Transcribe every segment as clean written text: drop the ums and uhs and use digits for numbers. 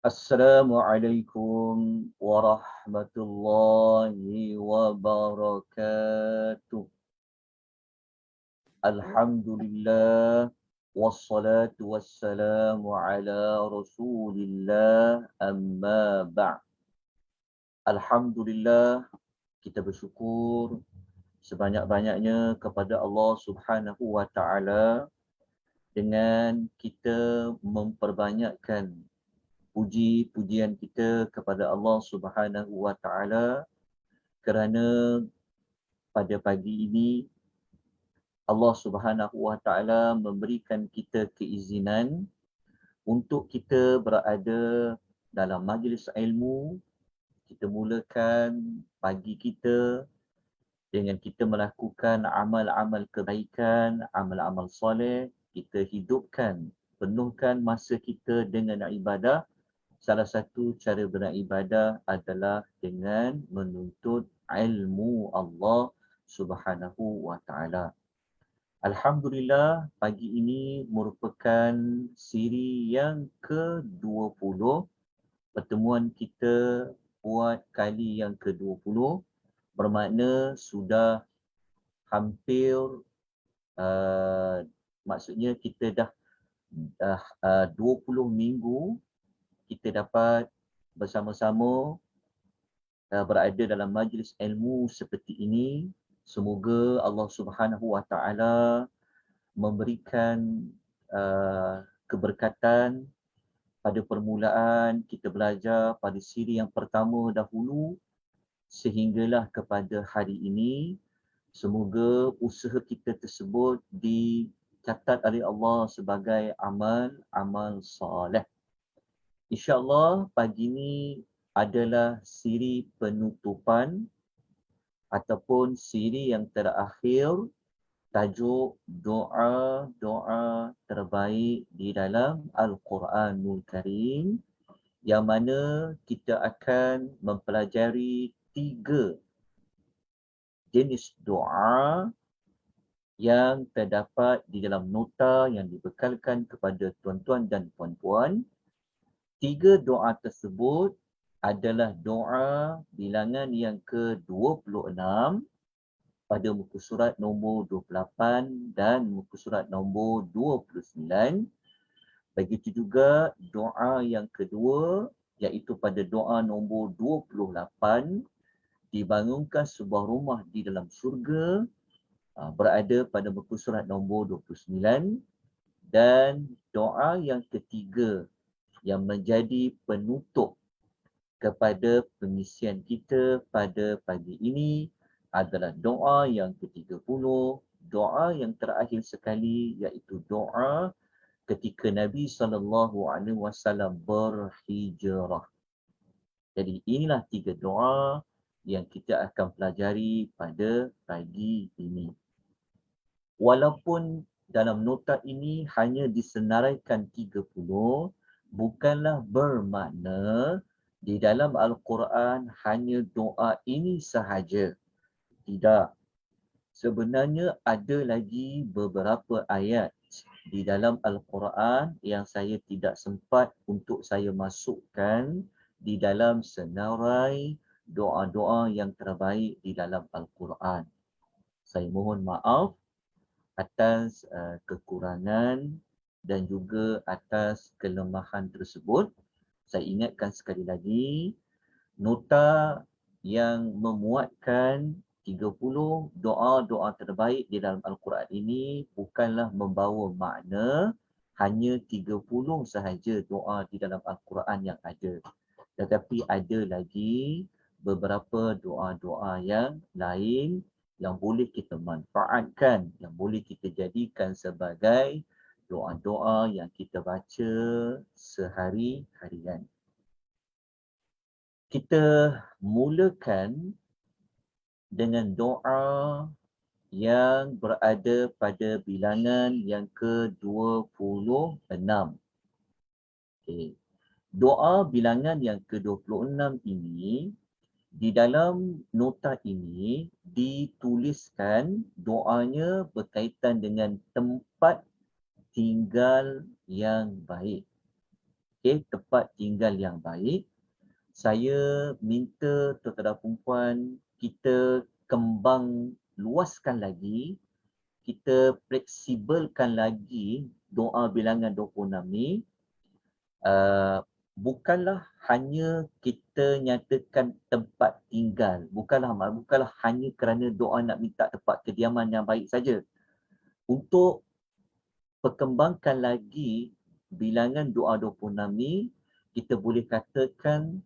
Assalamualaikum warahmatullahi wabarakatuh. Alhamdulillah wassalatu wassalamu ala Rasulillah amma ba'd. Alhamdulillah, kita bersyukur sebanyak-banyaknya kepada Allah Subhanahu wa taala dengan kita memperbanyakkan puji-pujian kita kepada Allah Subhanahu wa taala kerana pada pagi ini Allah Subhanahu wa taala memberikan kita keizinan untuk kita berada dalam majlis ilmu. Kita mulakan pagi kita dengan kita melakukan amal-amal kebaikan, amal-amal soleh. Kita hidupkan, penuhkan masa kita dengan ibadah. Salah satu cara beribadah adalah dengan menuntut ilmu Allah Subhanahu wa taala. Alhamdulillah, pagi ini merupakan siri yang ke-20. Pertemuan kita buat kali yang ke-20. Bermakna sudah hampir, maksudnya kita dah 20 minggu kita dapat bersama-sama berada dalam majlis ilmu seperti ini. Semoga Allah Subhanahu wa taala memberikan keberkatan pada permulaan kita belajar pada siri yang pertama dahulu sehinggalah kepada hari ini. Semoga usaha kita tersebut dicatat oleh Allah sebagai amal soleh. InsyaAllah pagi ini adalah siri penutupan ataupun siri yang terakhir, tajuk doa-doa terbaik di dalam Al-Quranul Karim, yang mana kita akan mempelajari 3 jenis doa yang terdapat di dalam nota yang dibekalkan kepada tuan-tuan dan puan-puan. 3 doa tersebut adalah doa bilangan yang ke-26 pada muka surat nombor 28 dan muka surat nombor 29. Begitu juga doa yang kedua, iaitu pada doa nombor 28, dibangunkan sebuah rumah di dalam syurga, berada pada muka surat nombor 29. Dan doa yang ketiga yang menjadi penutup kepada pengisian kita pada pagi ini adalah doa yang ke-30, doa yang terakhir sekali, iaitu doa ketika Nabi SAW berhijrah. Jadi inilah 3 doa yang kita akan pelajari pada pagi ini. Walaupun dalam nota ini hanya disenaraikan 30, bukanlah bermakna di dalam Al-Quran hanya doa ini sahaja. Tidak. Sebenarnya ada lagi beberapa ayat di dalam Al-Quran yang saya tidak sempat untuk saya masukkan di dalam senarai doa-doa yang terbaik di dalam Al-Quran. Saya mohon maaf atas kekurangan dan juga atas kelemahan tersebut. Saya ingatkan sekali lagi, nota yang memuatkan 30 doa-doa terbaik di dalam Al-Quran ini bukanlah membawa makna hanya 30 sahaja doa di dalam Al-Quran yang ada. Tetapi ada lagi beberapa doa-doa yang lain yang boleh kita manfaatkan, yang boleh kita jadikan sebagai doa-doa yang kita baca sehari-harian. Kita mulakan dengan doa yang berada pada bilangan yang ke-26. Okay. Doa bilangan yang ke-26 ini, di dalam nota ini dituliskan doanya berkaitan dengan tempat tinggal yang baik. tempat tinggal yang baik. Saya minta tuan-tuan dan puan kita kembang luaskan lagi, kita fleksibelkan lagi doa bilangan 26 ni. Bukanlah hanya kita nyatakan tempat tinggal, bukanlah hanya kerana doa nak minta tempat kediaman yang baik saja. Untuk perkembangkan lagi bilangan doa 26 ni, kita boleh katakan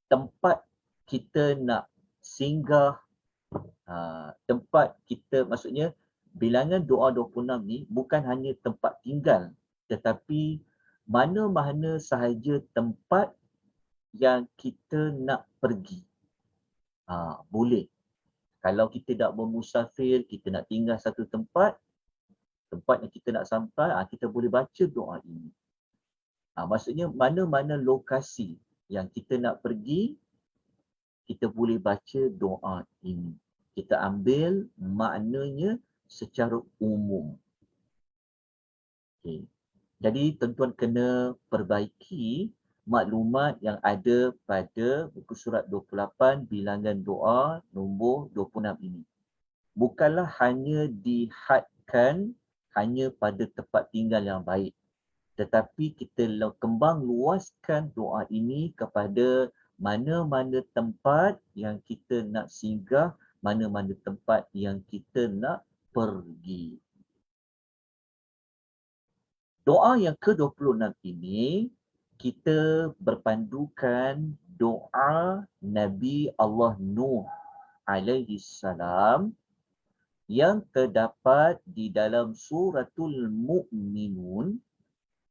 tempat kita nak singgah, tempat kita, maksudnya bilangan doa 26 ni bukan hanya tempat tinggal, tetapi mana-mana sahaja tempat yang kita nak pergi. Boleh. Kalau kita nak bermusafir, kita nak tinggal satu tempat yang kita nak sampai, kita boleh baca doa ini. Maksudnya mana-mana lokasi yang kita nak pergi, kita boleh baca doa ini. Kita ambil maknanya secara umum. Okay. Jadi tuan-tuan kena perbaiki maklumat yang ada pada buku surat 28 bilangan doa nombor 26 ini. Bukanlah hanya dihadkan hanya pada tempat tinggal yang baik, tetapi kita kembang luaskan doa ini kepada mana-mana tempat yang kita nak singgah, mana-mana tempat yang kita nak pergi. Doa yang ke-26 ini, kita berpandukan doa Nabi Allah Nuh alaihi salam yang terdapat di dalam suratul Mu'minun,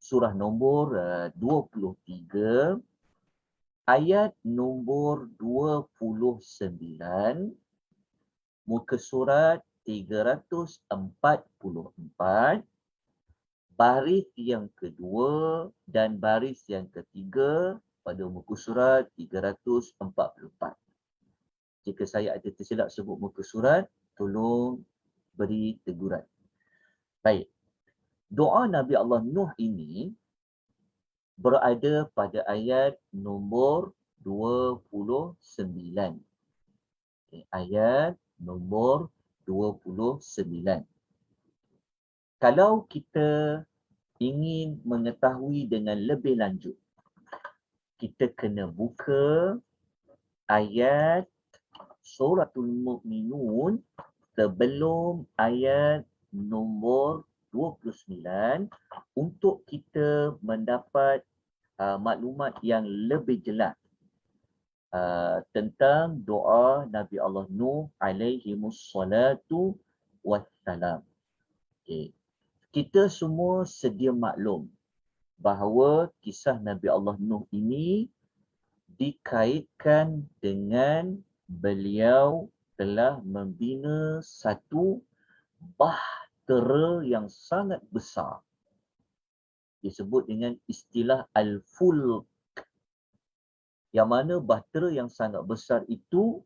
surah nombor 23, ayat nombor 29, muka surat 344, baris yang kedua dan baris yang ketiga pada muka surat 344. Jika saya ada tersilap sebut muka surat, tolong beri teguran. Baik. Doa Nabi Allah Nuh ini berada pada ayat nombor 29. Ayat nombor 29. Kalau kita ingin mengetahui dengan lebih lanjut, kita kena buka ayat suratul Mu'minun sebelum ayat nombor 29 untuk kita mendapat maklumat yang lebih jelas tentang doa Nabi Allah Nuh alaihi wassalatu wassalam. Okay. Kita semua sedia maklum bahawa kisah Nabi Allah Nuh ini dikaitkan dengan beliau telah membina satu bahtera yang sangat besar. Disebut dengan istilah Al-Fulk. Yang mana bahtera yang sangat besar itu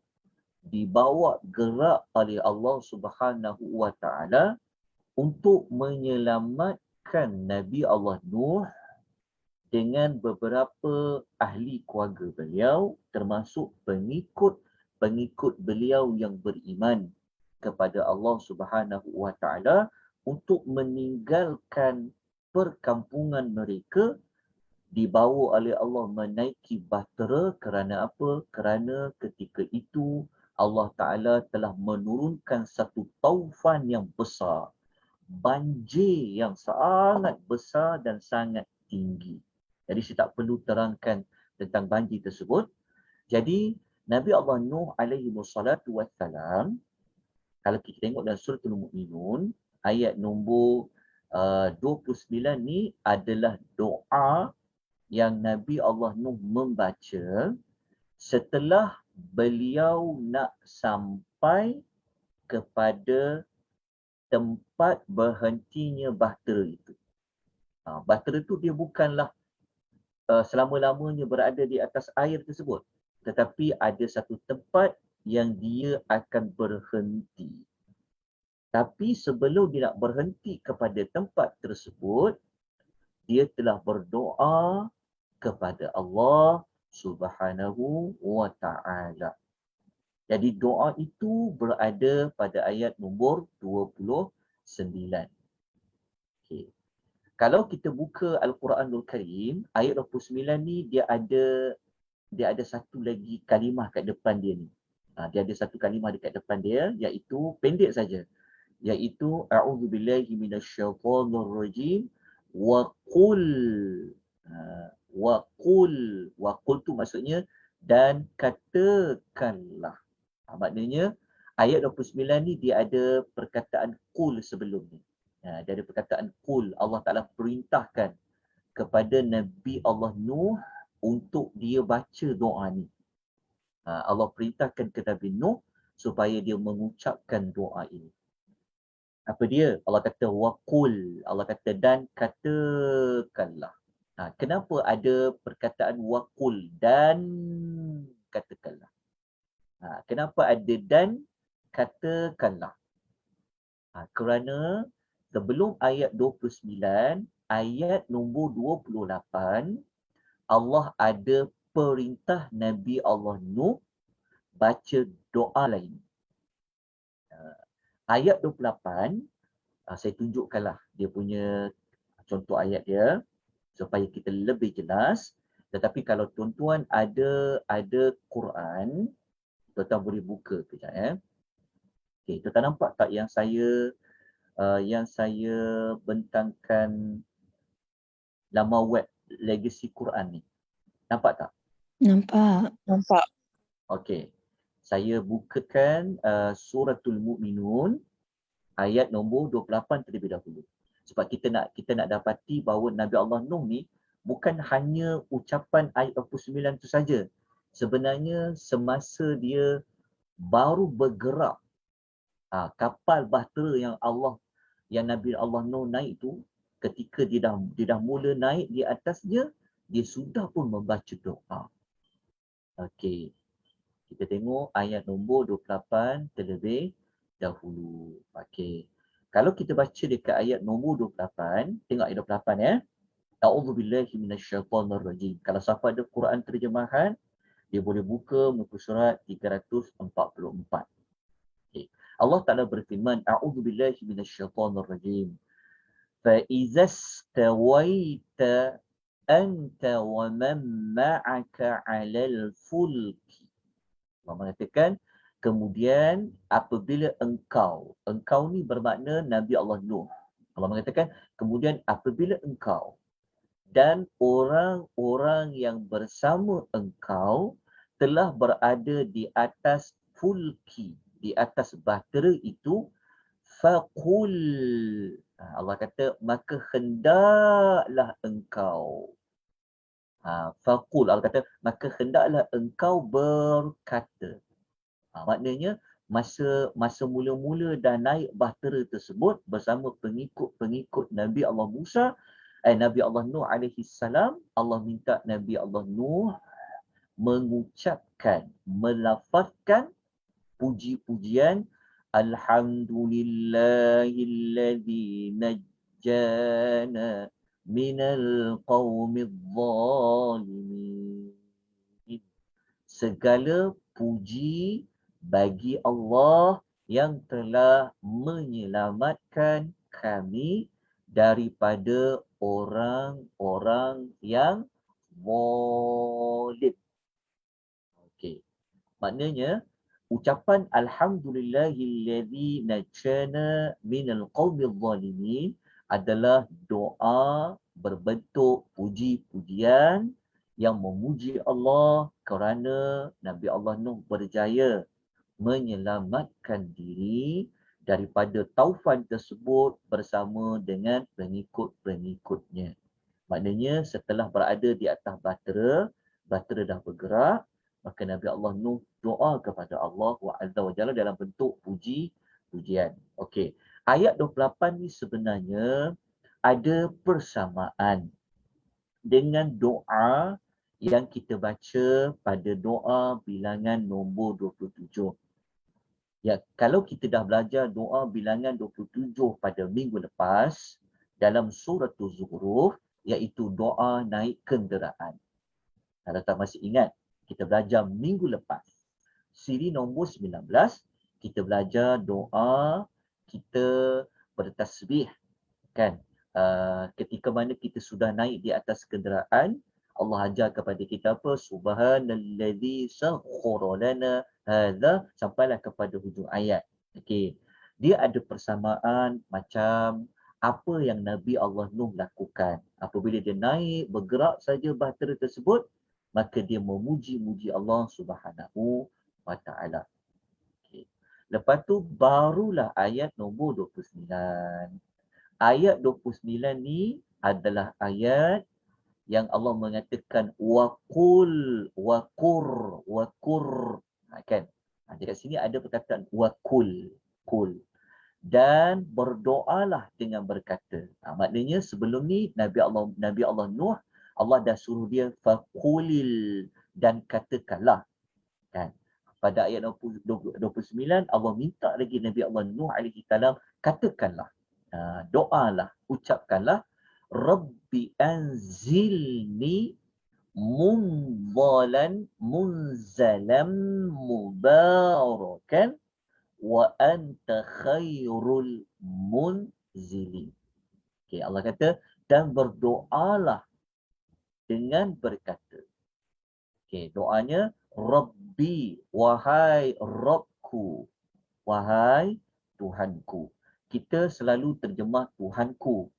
dibawa gerak oleh Allah Subhanahu wa Ta'ala untuk menyelamatkan Nabi Allah Nuh dengan beberapa ahli keluarga beliau, termasuk pengikut beliau yang beriman kepada Allah Subhanahu wa Ta'ala, untuk meninggalkan perkampungan mereka, dibawa oleh Allah menaiki bahtera. Kerana apa? Kerana ketika itu Allah Ta'ala telah menurunkan satu taufan yang besar, banjir yang sangat besar dan sangat tinggi. Jadi saya tak perlu terangkan tentang banjir tersebut. Jadi Nabi Allah Nuh alaihi wassalatu wassalam, kalau kita tengok dalam surah Al-Mu'minun, ayat nombor 29 ni adalah doa yang Nabi Allah Nuh membaca setelah beliau nak sampai kepada tempat berhentinya bahtera itu. Bahtera itu dia bukanlah selama-lamanya berada di atas air tersebut, tetapi ada satu tempat yang dia akan berhenti. Tapi sebelum dia nak berhenti kepada tempat tersebut, dia telah berdoa kepada Allah Subhanahu wa Ta'ala. Jadi doa itu berada pada ayat nombor 29. Okay. Kalau kita buka Al-Quranul Karim, ayat 29 ni dia ada satu lagi kalimah kat depan dia ni. Dia ada satu kalimah dekat depan dia, iaitu pendek saja. Iaitu a'udzubillahi minasyaitonirrajim wa qul. Wa qul tu maksudnya dan katakanlah. Maknanya ayat 29 ni dia ada perkataan qul sebelum ni. Dia ada perkataan qul. Allah Ta'ala perintahkan kepada Nabi Allah Nuh untuk dia baca doa ni. Allah perintahkan ke Nabi Nuh supaya dia mengucapkan doa ini. Apa dia? Allah kata waqul. Allah kata dan katakanlah. Kenapa ada perkataan waqul dan katakanlah? Kenapa ada dan katakanlah? Kerana sebelum ayat 29, ayat nombor 28, Allah ada perintah Nabi Allah Nuh baca doa lain. Ayat 28, saya tunjukkanlah dia punya contoh ayat dia supaya kita lebih jelas. Tetapi kalau tuan-tuan ada Quran, tuan-tuan boleh buka kejap. Okey, tuan-tuan nampak tak yang saya bentangkan laman web Legacy Quran ni? Nampak tak? Nampak. Okey. Saya bukakan Suratul Mu'minun ayat nombor 28 terlebih dahulu. Sebab kita nak dapati bahawa Nabi Allah Nuh ni bukan hanya ucapan ayat 29 itu saja. Sebenarnya semasa dia baru bergerak kapal bahtera yang Nabi Allah Nuh naik tu, ketika dia dah mula naik di atasnya, dia sudah pun membaca doa. Okey. Kita tengok ayat nombor 28 terlebih dahulu. Okey. Kalau kita baca dekat ayat nombor 28, tengok ayat 28 ya. A'udzubillahi minasyaitonirrajim. Kalau siapa ada Quran terjemahan, dia boleh buka muka surat 344. Okay. Allah Ta'ala berfirman, A'udzubillahi minasyaitonirrajim. Fa'iza stawaita anta wa man ma'aka 'alal fulki. Allah mengatakan, kemudian apabila engkau ni bermakna Nabi Allah Nuh. Allah mengatakan, kemudian apabila engkau dan orang-orang yang bersama engkau telah berada di atas fulki, di atas bahtera itu, faqul. Allah kata, maka hendaklah engkau. Faqul, Allah kata, maka hendaklah engkau berkata. Maknanya, masa mula-mula dah naik bahtera tersebut bersama pengikut Nabi Allah Musa, Nabi Allah Nuh alaihi salam, Allah minta Nabi Allah Nuh mengucapkan, melafazkan puji-pujian Alhamdulillahilladzi najjana minal qaumidh zalimin. Segala puji bagi Allah yang telah menyelamatkan kami daripada orang-orang yang zalim. Okey. Maknanya ucapan Alhamdulillahilladzi najjana minal qaumidh zalimin adalah doa berbentuk puji-pujian yang memuji Allah kerana Nabi Allah Nuh berjaya menyelamatkan diri daripada taufan tersebut bersama dengan pengikut-pengikutnya. Maknanya setelah berada di atas bahtera dah bergerak, maka Nabi Allah Nuh doa kepada Allah Azza wa Jalla dalam bentuk pujian. Okey. Ayat 28 ni sebenarnya ada persamaan dengan doa yang kita baca pada doa bilangan nombor 27. Ya, kalau kita dah belajar doa bilangan 27 pada minggu lepas dalam surah Az-Zukhruf, iaitu doa naik kenderaan. Kalau tak masih ingat, kita belajar minggu lepas. Siri nombor 19, kita belajar doa kita bertasbih, kan? Ketika mana kita sudah naik di atas kenderaan, Allah ajar kepada kita apa? Subhanallazi sakhkhara lana hadza, sampailah kepada hujung ayat. Okey. Dia ada persamaan macam apa yang Nabi Allah Nuh lakukan. Apabila dia naik, bergerak saja bahtera tersebut, maka dia memuji-muji Allah Subhanahu wa Ta'ala. Okay. Lepas tu barulah ayat nombor 29. Ayat 29 ni adalah ayat yang Allah mengatakan waqul waqur kan. Dekat sini ada perkataan waqul kul, dan berdoalah dengan berkata. Maknanya sebelum ni Nabi Allah Nuh, Allah dah suruh dia faqulil, dan katakanlah, kan. Pada ayat 29 Allah minta lagi Nabi Allah Nuh alaihi salam katakanlah, doalah, ucapkanlah, Rabbi anzilni munzalam mubarakan wa anta khairul munzilin. Okay, Allah kata, dan berdoalah dengan berkata. Okay, doanya Rabbi, wahai Rabbku, wahai Tuhanku. Kita selalu terjemah Tuhanku.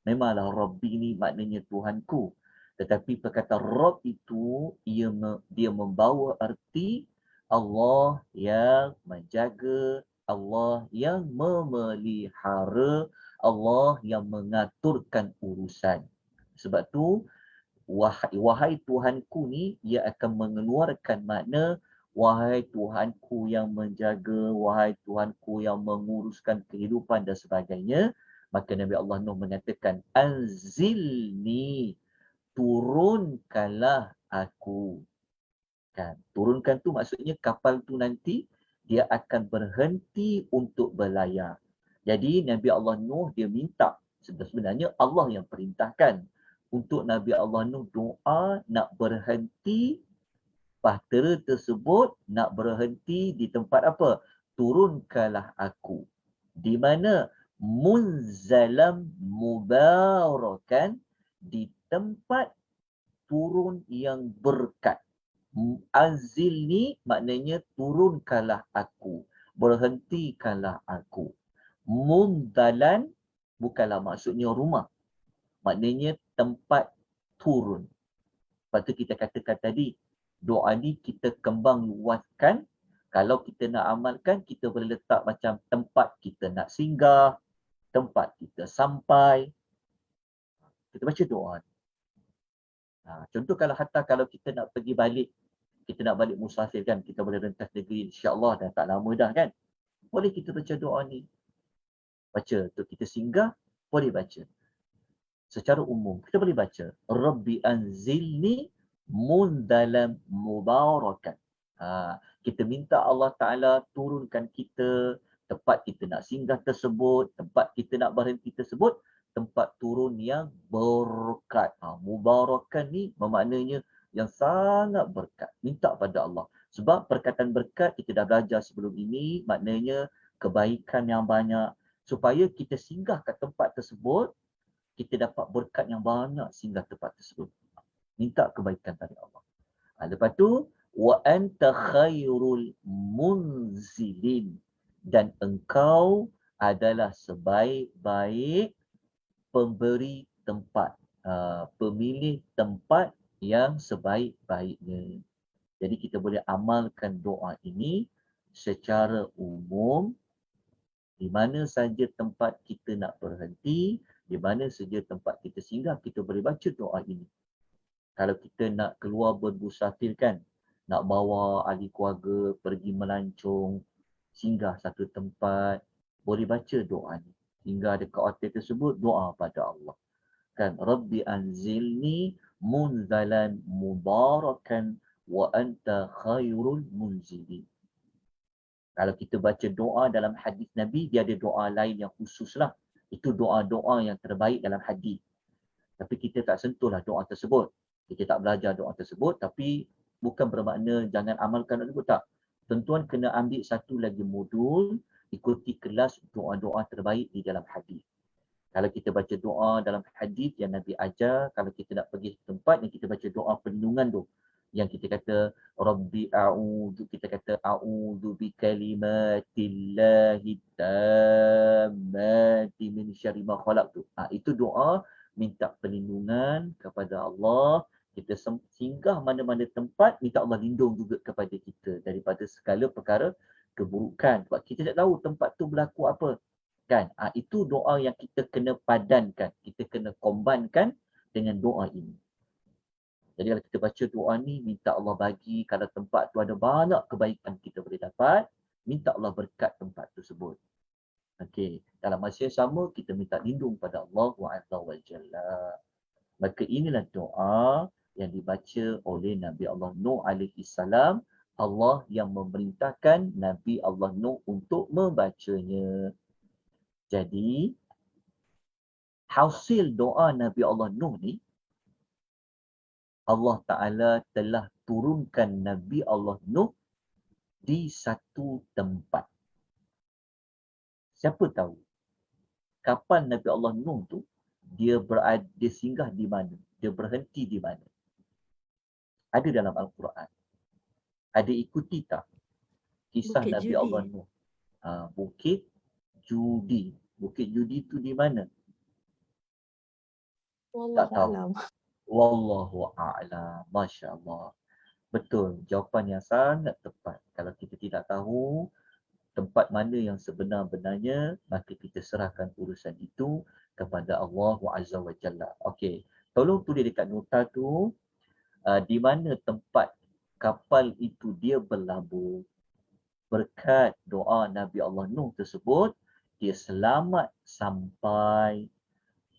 Memanglah Rabbi ni maknanya Tuhanku. Tetapi perkataan Rabb itu, dia membawa arti Allah yang menjaga, Allah yang memelihara, Allah yang mengaturkan urusan. Sebab tu, wahai Tuhanku ni, ia akan mengeluarkan makna wahai Tuhanku yang menjaga, wahai Tuhanku yang menguruskan kehidupan dan sebagainya. Maka Nabi Allah Nuh mengatakan, anzilni, turunkanlah aku. Kan? Turunkan tu maksudnya kapal tu nanti dia akan berhenti untuk berlayar. Jadi Nabi Allah Nuh dia minta, sebenarnya Allah yang perintahkan untuk Nabi Allah Nuh doa nak berhenti bahtera tersebut, nak berhenti di tempat apa? Turunkanlah aku. Di mana? Munzalam mubarakan, di tempat turun yang berkat. Anzil ni maknanya turunkanlah aku, berhentikanlah aku. Munzalan bukanlah maksudnya rumah, maknanya tempat turun. Lepas tu kita katakan tadi, doa ni kita kembang luaskan. Kalau kita nak amalkan, kita boleh letak macam tempat kita nak singgah, tempat kita sampai. Kita baca doa ni. Contoh kalau kita nak pergi balik, kita nak balik musafir kan, kita boleh rentas negeri, insya-Allah dah tak lama dah kan. Boleh kita baca doa ni. Baca, untuk kita singgah, boleh baca. Secara umum, kita boleh baca, Rabbi anzilni munzalam mubarakan. Kita minta Allah Ta'ala turunkan kita, tempat kita nak singgah tersebut, tempat kita nak berhenti tersebut, tempat turun yang berkat. Mubarakan ni bermaknanya yang sangat berkat. Minta pada Allah. Sebab perkataan berkat kita dah belajar sebelum ini, maknanya kebaikan yang banyak. Supaya kita singgah ke tempat tersebut, kita dapat berkat yang banyak singgah tempat tersebut. Minta kebaikan dari Allah. Lepas tu, wa anta khairul munzilin, dan engkau adalah sebaik-baik pemberi tempat, pemilih tempat yang sebaik-baiknya. Jadi kita boleh amalkan doa ini secara umum, di mana saja tempat kita nak berhenti, di mana saja tempat kita singgah, kita boleh baca doa ini. Kalau kita nak keluar bermusafir kan, nak bawa ahli keluarga pergi melancong, singgah satu tempat, boleh baca doa ni. Singgah dekat hotel tersebut, doa pada Allah. Kan, Rabbi anzilni munzalan mubarakan wa anta khairul munzilin. Kalau kita baca doa dalam hadis Nabi, dia ada doa lain yang khusus lah. Itu doa-doa yang terbaik dalam hadis. Tapi kita tak sentuhlah doa tersebut. Kita tak belajar doa tersebut, tapi bukan bermakna jangan amalkan tersebut, tak. Tuan-tuan kena ambil satu lagi modul, ikuti kelas doa-doa terbaik di dalam hadis. Kalau kita baca doa dalam hadis yang Nabi ajar, kalau kita nak pergi tempat yang kita baca doa perlindungan tu, yang kita kata Rabbi a'udzu, kita kata a'udzu bi kalimatillahi tammati min syarri ma khalaq tu. Itu doa minta perlindungan kepada Allah. Kita singgah mana-mana tempat, minta Allah lindung juga kepada kita daripada segala perkara keburukan. Sebab kita tak tahu tempat tu berlaku apa. Kan? Itu doa yang kita kena padankan. Kita kena kombankan dengan doa ini. Jadi kalau kita baca doa ni, minta Allah bagi, kalau tempat tu ada banyak kebaikan kita boleh dapat, minta Allah berkat tempat tersebut. Okey, dalam masa yang sama, kita minta lindung pada Allah Azza wa Jalla. Maka inilah doa yang dibaca oleh Nabi Allah Nuh alaihi salam. Allah yang memerintahkan Nabi Allah Nuh untuk membacanya. Jadi, hasil doa Nabi Allah Nuh ni, Allah Ta'ala telah turunkan Nabi Allah Nuh di satu tempat. Siapa tahu kapan Nabi Allah Nuh tu dia singgah di mana? Dia berhenti di mana? Ada dalam Al-Quran. Ada ikuti tak kisah Bukit Nabi Judi. Allah Nuh? Bukit Judi. Bukit Judi tu di mana? Tak tahu. Wallahualam. Wallahu a'lam. Masya Allah. Betul. Jawapan yang sangat tepat. Kalau kita tidak tahu tempat mana yang sebenar-benarnya, maka kita serahkan urusan itu kepada Allah Azza wa Jalla. Okey. Tolong tulis dekat nota tu, di mana tempat kapal itu dia berlabuh. Berkat doa Nabi Allah Nuh tersebut, dia selamat sampai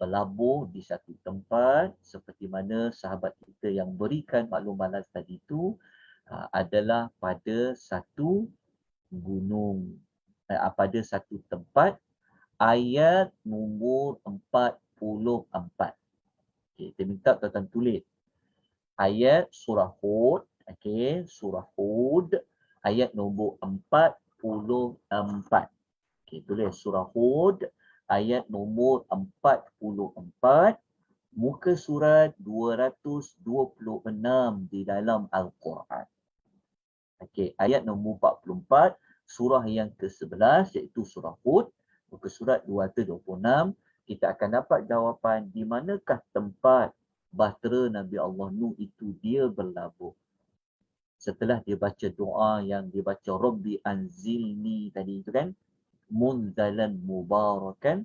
berlabuh di satu tempat, seperti mana sahabat kita yang berikan maklumat tadi itu adalah pada satu gunung, pada satu tempat. Ayat nombor 44. Okay, kita minta tuan-tuan tulis ayat surah Hud. Okay, surah Hud ayat nombor 44. Okay, tulis surah Hud ayat nombor 44, muka surat 226 di dalam Al-Quran. Okey, ayat nombor 44, surah yang ke-11 iaitu surah Hud, muka surat 226, kita akan dapat jawapan di manakah tempat bahtera Nabi Allah Nuh itu dia berlabuh. Setelah dia baca doa yang dia baca Rabbi anzilni tadi itu kan, munzalan mubarakan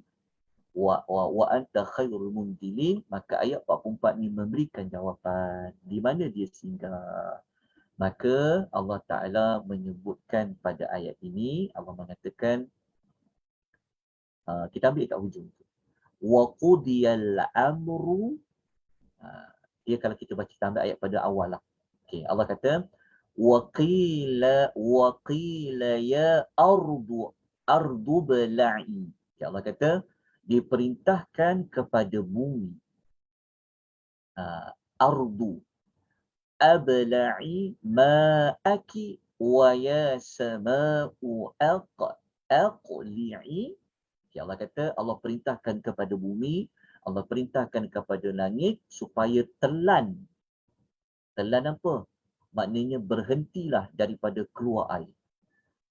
wa anta khairul munzilin, maka ayat 44 ni memberikan jawapan di mana dia singgah. Maka Allah Ta'ala menyebutkan pada ayat ini, Allah mengatakan, kita ambil kat hujung tu. Wa qudiyal amru, dia kalau kita baca, kita ambil ayat pada awal lah. Okay, Allah kata, wa qila ya ardu bala'i. Okay, Allah kata, diperintahkan kepada bumi. Ardu abla'i ma'aki wa ya sama'u aqli'i. Okay, Allah kata, Allah perintahkan kepada bumi, Allah perintahkan kepada langit supaya telan. Telan apa? Maknanya berhentilah daripada keluar air.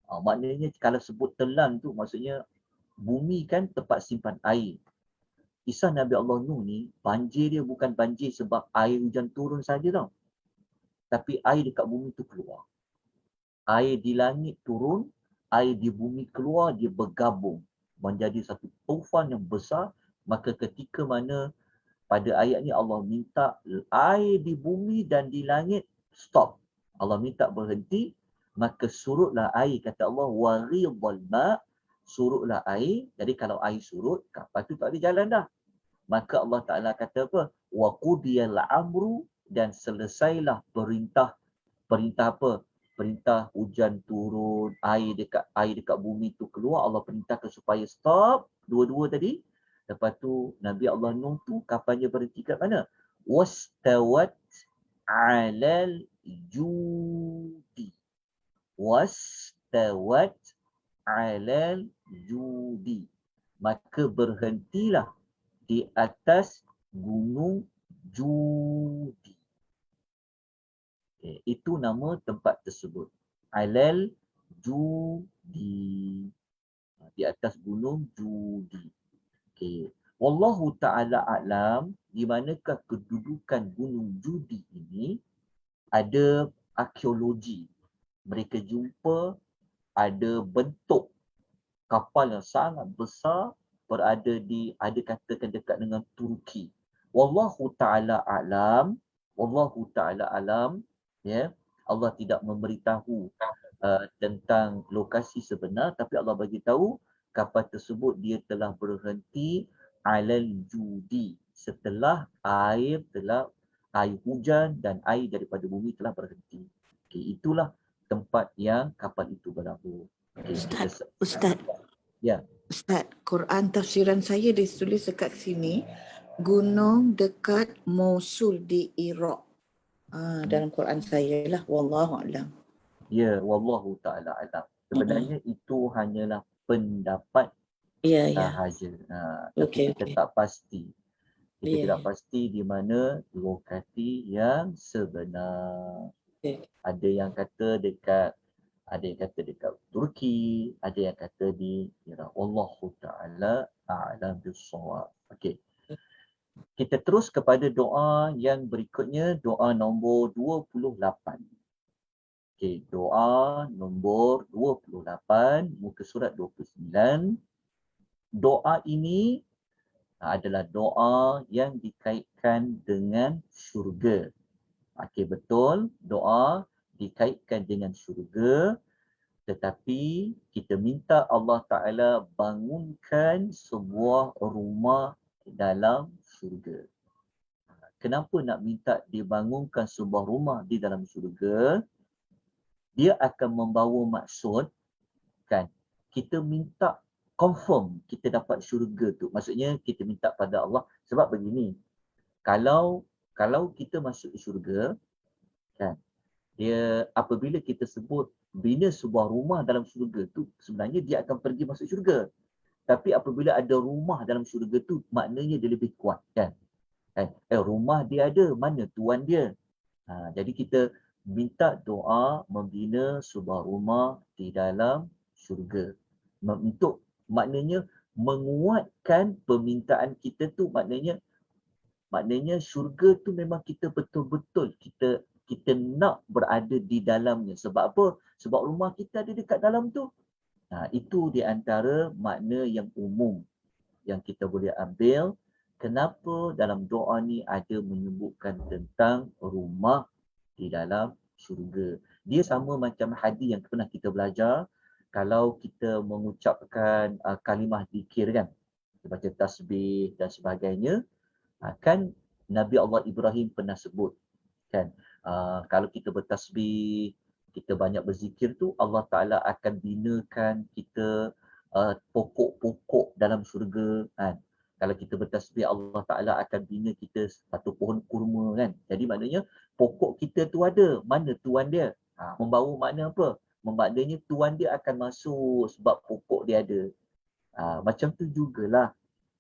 Maknanya kalau sebut telan tu maksudnya bumi kan tempat simpan air. Kisah Nabi Allah Nuh ni, banjir dia bukan banjir sebab air hujan turun saja tau. Tapi air dekat bumi tu keluar. Air di langit turun, air di bumi keluar, dia bergabung menjadi satu tufan yang besar. Maka ketika mana pada ayat ni Allah minta air di bumi dan di langit stop. Allah minta berhenti, maka surutlah air. Kata Allah, waridhal ma', surutlah air. Jadi kalau air surut, kapal tu tak ada jalan dah. Maka Allah Ta'ala kata apa? Wa qudiyal amru, dan selesailah perintah. Perintah apa? Perintah hujan turun, air dekat bumi tu keluar. Allah perintahkan supaya stop dua-dua tadi. Lepas tu Nabi Allah Nuh tu kapalnya berhenti kat mana? Wastawat alal judi. Wastawat alal judi. Maka berhentilah di atas gunung Judi. Okay. Itu nama tempat tersebut. Alal Judi. Di atas gunung Judi. Okay. Wallahu ta'ala a'lam, di manakah kedudukan gunung Judi ini, ada arkeologi. Mereka jumpa ada bentuk kapal yang sangat besar berada di, ada katakan dekat dengan Turki. Wallahu ta'ala a'lam. Wallahu ta'ala a'lam. Ya. Allah tidak memberitahu tentang lokasi sebenar, tapi Allah bagi tahu kapal tersebut dia telah berhenti alal judi, setelah air hujan dan air daripada bumi telah berhenti. Okay, itulah tempat yang kapal itu berlabuh. Okay, Ustaz, ya. Ustaz, Quran tafsiran saya ditulis dekat sini, gunung dekat Mosul di Iraq. Dalam Quran saya lah, wallahu a'lam. Ya, wallahu ta'ala a'lam. Sebenarnya itu hanyalah pendapat sahaja. Tapi kita tak pasti. Kita tidak pasti di mana lokasi yang sebenar. Ada yang kata dekat Turki, ada yang kata di Iraq. Wallahu ta'ala a'lam bis-shawab. Okey. Kita terus kepada doa yang berikutnya, doa nombor 28. Okey, doa nombor 28, muka surat 29. Doa ini adalah doa yang dikaitkan dengan syurga. Okey, betul, doa dikaitkan dengan syurga, tetapi kita minta Allah Ta'ala bangunkan sebuah rumah dalam syurga. Kenapa nak minta dibangunkan sebuah rumah di dalam syurga? Dia akan membawa maksud, kan, kita minta confirm kita dapat syurga tu. Maksudnya kita minta pada Allah, sebab begini, kalau kita masuk syurga, kan, dia apabila kita sebut bina sebuah rumah dalam syurga tu, sebenarnya dia akan pergi masuk syurga. Tapi apabila ada rumah dalam syurga tu, maknanya dia lebih kuat, kan. Rumah dia ada, mana tuan dia? Jadi kita minta doa membina sebuah rumah di dalam syurga. Untuk maknanya menguatkan permintaan kita tu, maknanya syurga tu memang kita betul-betul kita nak berada di dalamnya. Sebab apa? Sebab rumah kita ada dekat dalam tu. Itu di antara makna yang umum yang kita boleh ambil. Kenapa dalam doa ni ada menyebutkan tentang rumah di dalam syurga. Dia sama macam hadis yang pernah kita belajar. Kalau kita mengucapkan kalimah zikir, kan, kita baca tasbih dan sebagainya, kan Nabi Allah Ibrahim pernah sebut, kan, kalau kita bertasbih, kita banyak berzikir tu, Allah Ta'ala akan binakan kita pokok-pokok dalam syurga, kan. Kalau kita bertasbih, Allah Ta'ala akan bina kita satu pohon kurma, kan. Jadi maknanya pokok kita tu ada, mana tuan dia? Membawa makna apa? Maknanya tuan dia akan masuk sebab pokok dia ada. Macam tu jugalah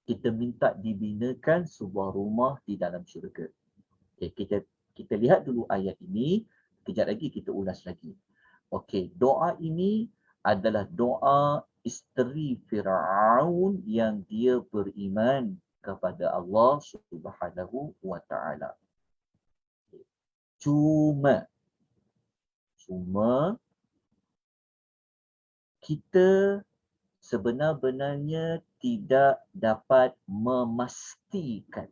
kita minta dibinakan sebuah rumah di dalam syurga. Okay, kita lihat dulu ayat ini, kejap lagi kita ulas lagi. Okey, doa ini adalah doa isteri Firaun yang dia beriman kepada Allah Subhanahu wa taala. Cuma kita sebenar-benarnya tidak dapat memastikan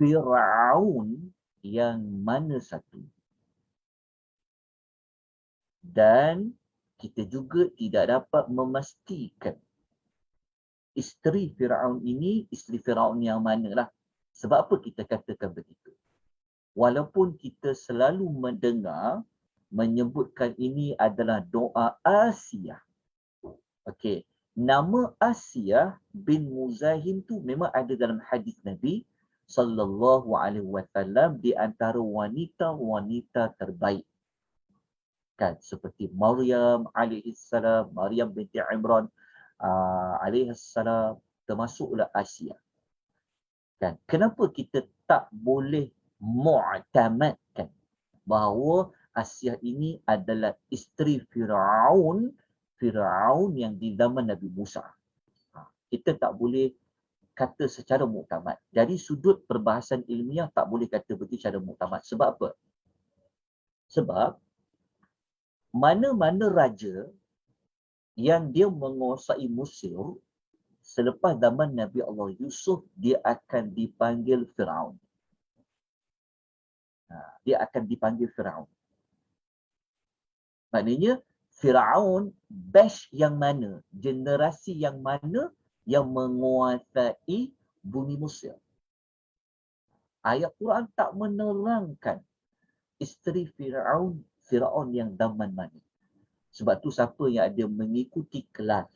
Firaun yang mana satu. Dan kita juga tidak dapat memastikan isteri Firaun ini, isteri Firaun yang manalah. Sebab apa kita katakan begitu? Walaupun kita selalu mendengar menyebutkan ini adalah doa Asiyah. Okey, Nama Asiyah bin Muzahim tu memang ada dalam hadis Nabi sallallahu alaihi wasallam di antara wanita-wanita terbaik. Kan seperti Maryam alaihi salam, Maryam binti Imran alaihi salam, termasuklah Asiyah. Kan kenapa kita tak boleh mu'tamadkan bahawa Asiyah ini adalah isteri Firaun yang di zaman Nabi Musa. Kita tak boleh kata secara muktamad. Dari sudut perbahasan ilmiah tak boleh kata begitu secara muktamad. Sebab apa? Sebab mana-mana raja yang dia menguasai Mesir selepas zaman Nabi Allah Yusuf, dia akan dipanggil Firaun. Dia akan dipanggil Firaun. Maknanya Firaun batch yang mana, generasi yang mana yang menguasai bumi Mesir. Ayat Quran tak menerangkan isteri Firaun yang zaman mana. Sebab tu siapa yang ada mengikuti kelas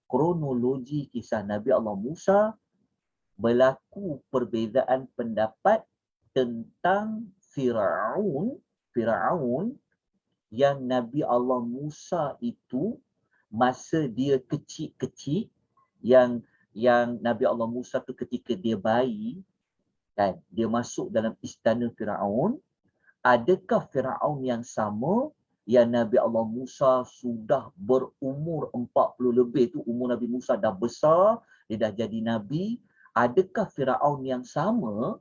kronologi kisah Nabi Allah Musa, berlaku perbezaan pendapat tentang Firaun yang Nabi Allah Musa itu masa dia kecil-kecil, yang Nabi Allah Musa tu ketika dia bayi, kan, dia masuk dalam istana Firaun. Adakah Firaun yang sama yang Nabi Allah Musa sudah berumur 40 lebih tu, umur Nabi Musa dah besar, dia dah jadi Nabi? Adakah Firaun yang sama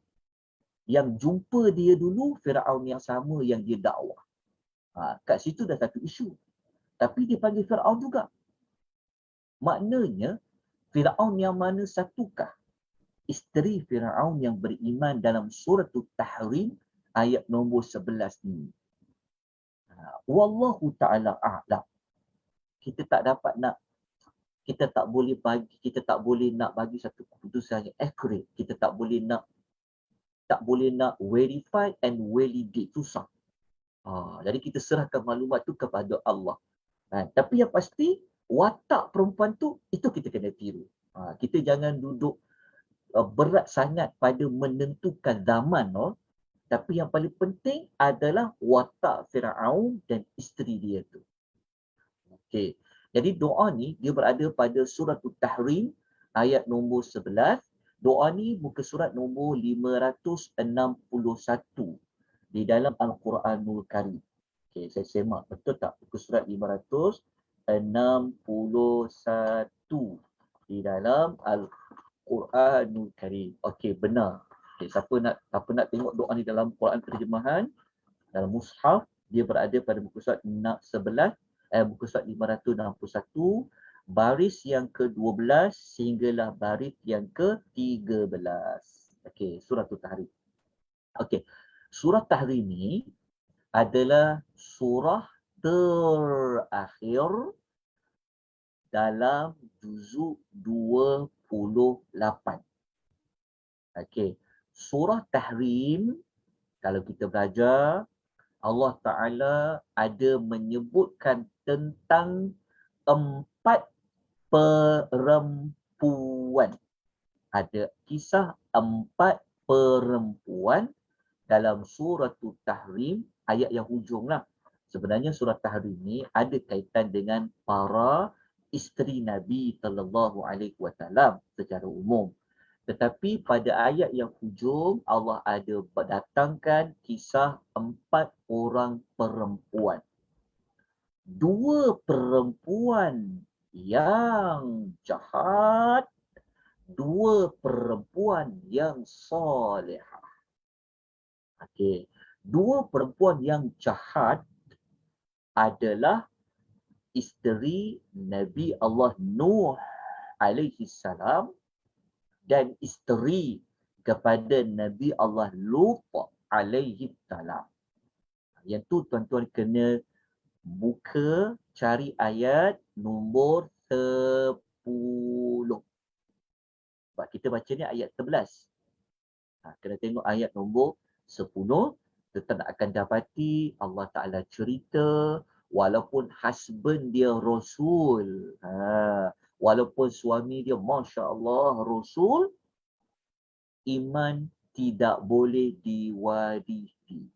yang jumpa dia dulu, Firaun yang sama yang dia dakwah? Kat situ dah satu isu. Tapi dia panggil Firaun juga. Maknanya, Firaun yang mana satukah? Isteri Firaun yang beriman dalam surah Tahrim ayat nombor 11 ni. Wallahu ta'ala a'lam. Kita tak dapat nak, kita tak boleh nak bagi satu keputusan yang accurate. Kita tak boleh nak verify and validate. Susah. Jadi kita serahkan maklumat tu kepada Allah. Tapi yang pasti, watak perempuan tu, itu kita kena tiru. Kita jangan duduk berat sangat pada menentukan zaman. Tapi yang paling penting adalah watak Firaun dan isteri dia tu. Okey. Jadi doa ni dia berada pada surah Tahrim ayat nombor 11. Doa ni muka surat nombor 561 di dalam Al-Quranul Karim. Okey, saya semak betul tak? Muka surat 561 di dalam Al-Quranul Karim. Okey, benar. Okay, siapa nak tengok doa ni dalam Quran terjemahan, dalam mushaf, dia berada pada muka surat 11, muka surat 561, baris yang ke-12 sehinggalah baris yang ke-13. Okey, surah Tahrim. Okey, surah Tahrim ni adalah surah terakhir dalam juzuk 28. Okey. Surah Tahrim, kalau kita belajar, Allah Ta'ala ada menyebutkan tentang 4 perempuan. Ada kisah 4 perempuan dalam surah Tahrim, ayat yang hujung lah. Sebenarnya surah Tahrim ni ada kaitan dengan para isteri Nabi SAW secara umum. Tetapi pada ayat yang hujung, Allah ada mendatangkan kisah 4 orang perempuan. 2 perempuan yang jahat, 2 perempuan yang solehah. Okey, 2 perempuan yang jahat adalah isteri Nabi Allah Nuh alaihi salam dan isteri kepada Nabi Allah Lut alaihi salam. Yang tu tuan-tuan kena buka, cari ayat nombor 10. Sebab kita baca ni ayat 11. Kena tengok ayat nombor 10. Kita akan dapati Allah Ta'ala cerita walaupun husband dia Rasul. walaupun suami dia Masya Allah Rasul, iman tidak boleh diwarisi.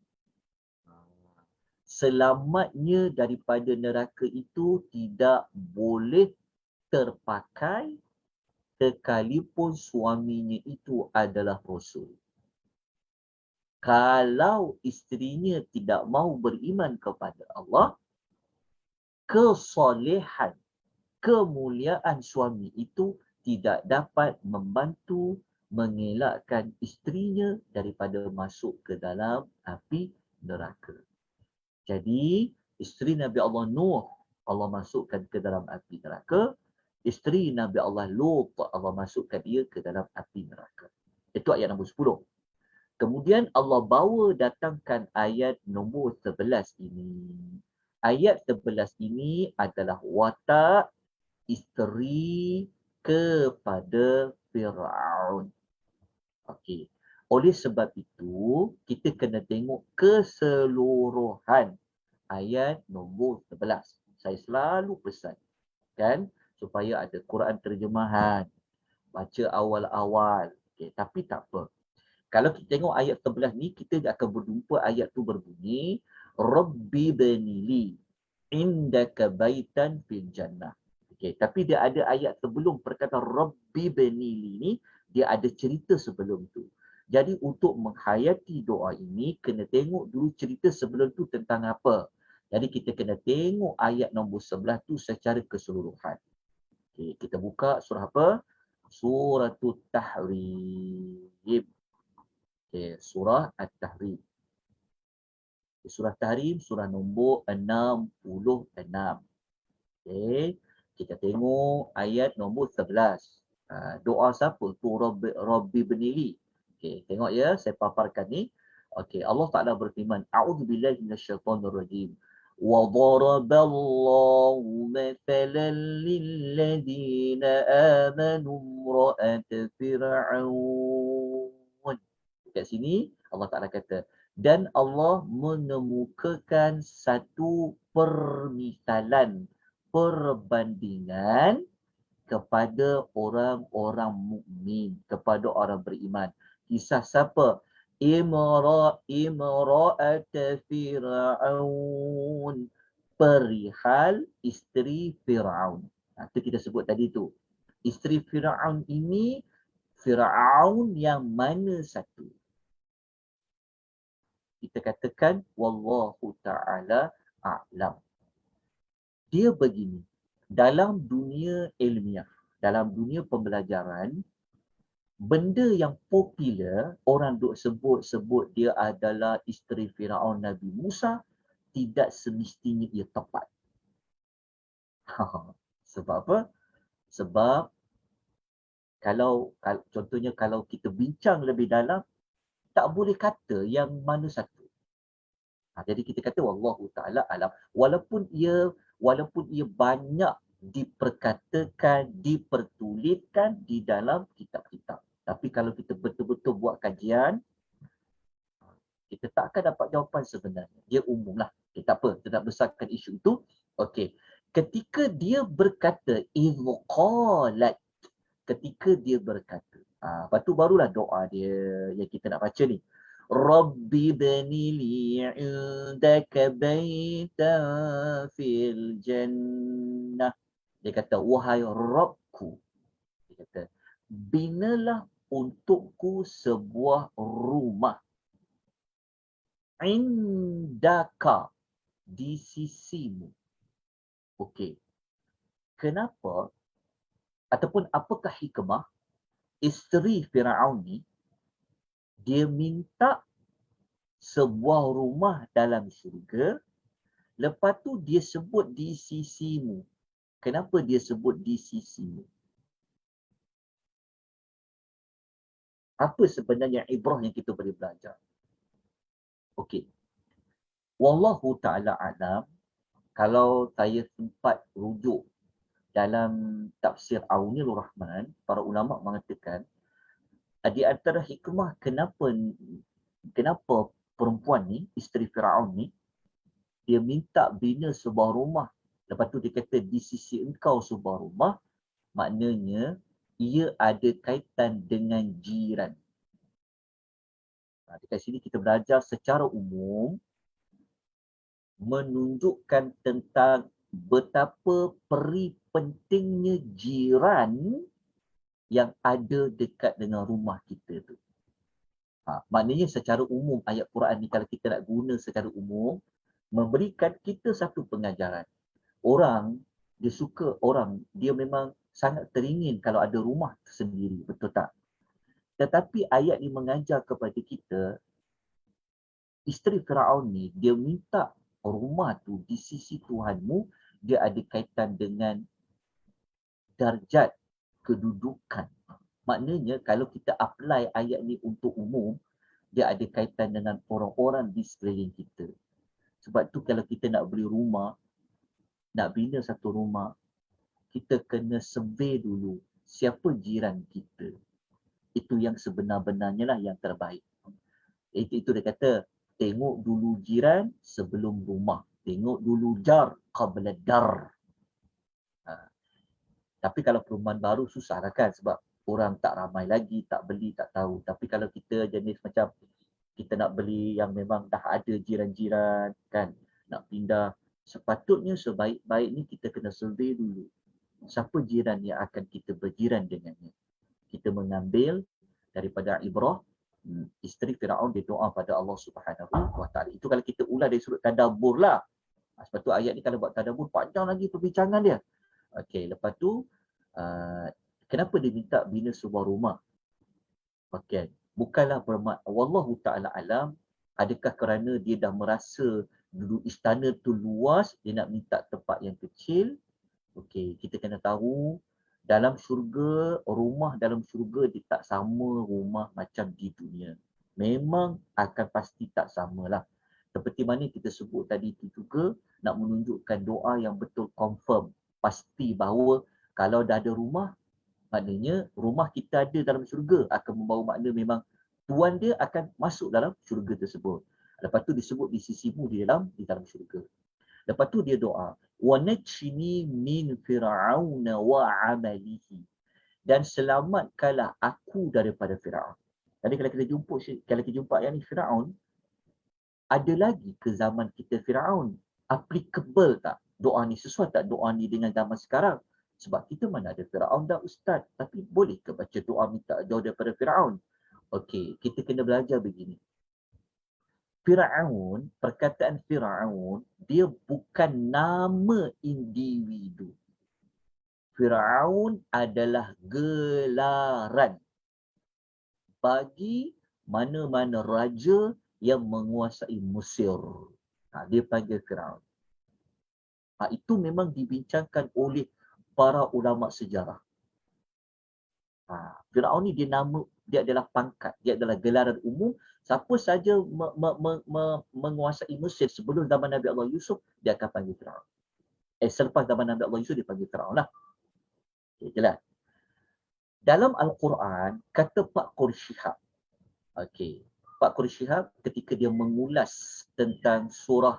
Selamatnya daripada neraka itu tidak boleh terpakai sekalipun suaminya itu adalah Rasul. Kalau isterinya tidak mahu beriman kepada Allah, kesolehan, kemuliaan suami itu tidak dapat membantu mengelakkan isterinya daripada masuk ke dalam api neraka. Jadi, isteri Nabi Allah Nuh, Allah masukkan ke dalam api neraka. Isteri Nabi Allah Lut, Allah masukkan dia ke dalam api neraka. Itu ayat nombor 10. Kemudian Allah bawa datangkan ayat nombor 11 ini. Ayat 11 ini adalah watak isteri kepada Fir'aun. Okey. Oleh sebab itu, kita kena tengok keseluruhan ayat nombor 11. Saya selalu pesan, kan, supaya ada Quran terjemahan, baca awal-awal. Okey, tapi tak apa. Kalau kita tengok ayat 11 ni, kita akan berjumpa ayat tu berbunyi, Rabbi banili indaka baitan fil jannah. Okey, tapi dia ada ayat sebelum perkataan Rabbi banili ni, dia ada cerita sebelum tu. Jadi untuk menghayati doa ini, kena tengok dulu cerita sebelum tu tentang apa. Jadi kita kena tengok ayat nombor 11 tu secara keseluruhan. Okey, kita buka surah apa? Suratul Tahrim. Okay, surah At-Tahrim. Surah Tahrim, surah nombor 66. Okay, kita tengok ayat nombor 11. Doa siapa tu? Rabbi benili. Okay, tengok ya, saya paparkan ni. Okay, Allah Ta'ala berfirman, A'udzubillahi minasyaitonirrajim. وَضَرَبَ اللَّهُ مَثَلًا لِلَّذِينَ آمَنُوا امْرَأَتَ فِرْعَوْنَ. Kat sini Allah Ta'ala kata, dan Allah mengemukakan satu permisalan, perbandingan kepada orang-orang mukmin, kepada orang beriman. Kisah siapa? Imra'at Fir'aun. Perihal isteri Fir'aun. Itu kita sebut tadi tu. Isteri Fir'aun ini, Fir'aun yang mana satu? Kita katakan, Wallahu ta'ala a'lam. Dia begini, dalam dunia ilmiah, dalam dunia pembelajaran, benda yang popular, orang duk sebut dia adalah isteri Firaun Nabi Musa, tidak semestinya ia tepat. Sebab apa? Sebab contohnya kalau kita bincang lebih dalam, tak boleh kata yang mana satu. Jadi kita kata wallahu ta'ala alam. Walaupun ia banyak diperkatakan, dipertulitkan di dalam kitab-kitab. Tapi kalau kita betul-betul buat kajian, kita tak akan dapat jawapan sebenarnya. Dia umum lah. Tak apa, kita nak besarkan isu itu. Okey. Ketika dia berkata, izqalat. Ketika dia berkata. Lepas tu barulah doa dia yang kita nak baca ni. Rabbi banili indaka baitan fil jannah. Dia kata, wahai Rabbku. Dia kata, binalah untukku sebuah rumah. Indaka, di sisimu. Okey. Kenapa ataupun apakah hikmah isteri Firaun ni dia minta sebuah rumah dalam syurga, lepas tu dia sebut di sisimu. Kenapa dia sebut di sisimu? Apa sebenarnya ibrah yang kita boleh belajar? Okey. Wallahu ta'ala alam, kalau saya sempat rujuk dalam tafsir Aunil Rahman, para ulama mengatakan di antara hikmah kenapa perempuan ni, isteri Firaun ni, dia minta bina sebuah rumah. Lepas tu dia kata di sisi engkau sebuah rumah. Maknanya ia ada kaitan dengan jiran. Dekat sini kita belajar secara umum menunjukkan tentang betapa pentingnya jiran yang ada dekat dengan rumah kita tu. Maknanya secara umum ayat Quran ni kalau kita nak guna secara umum, memberikan kita satu pengajaran. Orang, dia memang sangat teringin kalau ada rumah sendiri, betul tak? Tetapi ayat ni mengajar kepada kita, isteri Firaun ni, dia minta rumah tu di sisi Tuhanmu, dia ada kaitan dengan darjat kedudukan. Maknanya kalau kita apply ayat ni untuk umum, dia ada kaitan dengan orang-orang di sekeliling kita. Sebab tu kalau kita nak beli rumah, nak bina satu rumah, kita kena survey dulu siapa jiran kita. Itu yang sebenar-benarnya lah yang terbaik. Itu dia kata, tengok dulu jiran sebelum rumah. Tengok dulu jar qabla dar. Tapi kalau perumahan baru susah lah kan, sebab orang tak ramai lagi, tak beli, tak tahu. Tapi kalau kita jenis macam kita nak beli yang memang dah ada jiran-jiran kan, nak pindah, sepatutnya sebaik-baik ni kita kena survey dulu. Siapa jiran yang akan kita berjiran dengannya. Kita mengambil daripada ibrah, isteri Firaun dia doa pada Allah Subhanahu Wa Taala. Itu kalau kita ulas dari sudut tadabbur lah. Sebab tu ayat ni kalau buat tadabbur panjang lagi perbincangan dia. Okey, lepas tu kenapa dia minta bina sebuah rumah? Okey, bukanlah bermakna wallahu taala alam, adakah kerana dia dah merasa dulu istana tu luas, dia nak minta tempat yang kecil? Okey, kita kena tahu dalam syurga, rumah dalam syurga dia tak sama rumah macam di dunia. Memang akan pasti tak samalah. Seperti mana kita sebut tadi itu juga nak menunjukkan doa yang betul confirm. Pasti bahawa kalau dah ada rumah, maknanya rumah kita ada dalam syurga akan membawa makna memang tuan dia akan masuk dalam syurga tersebut. Lepas tu disebut di sisimu di dalam syurga. Lepas tu dia doa, wa najini min fir'auna wa 'amalihi, dan selamatkanlah aku daripada Firaun. Tadi kalau kita jumpa yang ni Firaun, ada lagi ke zaman kita Firaun? Applicable tak doa ni, sesuai tak doa ni dengan zaman sekarang? Sebab kita mana ada Firaun dah ustaz, tapi boleh ke baca doa minta jauh daripada Firaun? Okey, kita kena belajar begini. Firaun, perkataan Firaun, dia bukan nama individu. Firaun adalah gelaran bagi mana-mana raja yang menguasai Mesir. Dia panggil Firaun. Itu memang dibincangkan oleh para ulama sejarah. Firaun ni dia adalah pangkat, dia adalah gelaran umum. Siapa saja menguasai Mesir sebelum zaman Nabi Allah Yusuf, dia akan panggil Firaun. Selepas zaman Nabi Allah Yusuf, dia panggil Firaun lah. Okay, jelas. Dalam Al-Quran, kata Pak Qursyihab. Pak Qursyihab ketika dia mengulas tentang surah,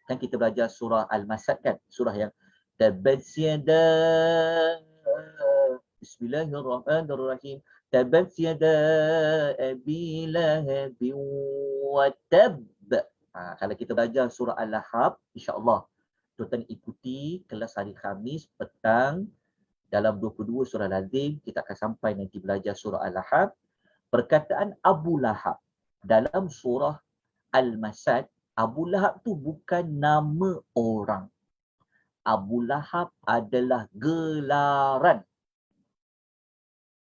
kan kita belajar surah Al-Masad kan, surah yang Tabbat yada Bismillahirrahmanirrahim. Tabbat yada Abi Lahab wa tab. Kalau kita belajar surah Al-Lahab, insya-Allah tuan-tuan ikuti kelas hari Khamis petang dalam 22 surah Al-Azim, kita akan sampai nanti belajar surah Al-Lahab. Perkataan Abu Lahab dalam surah Al-Masad, Abu Lahab tu bukan nama orang. Abu Lahab adalah gelaran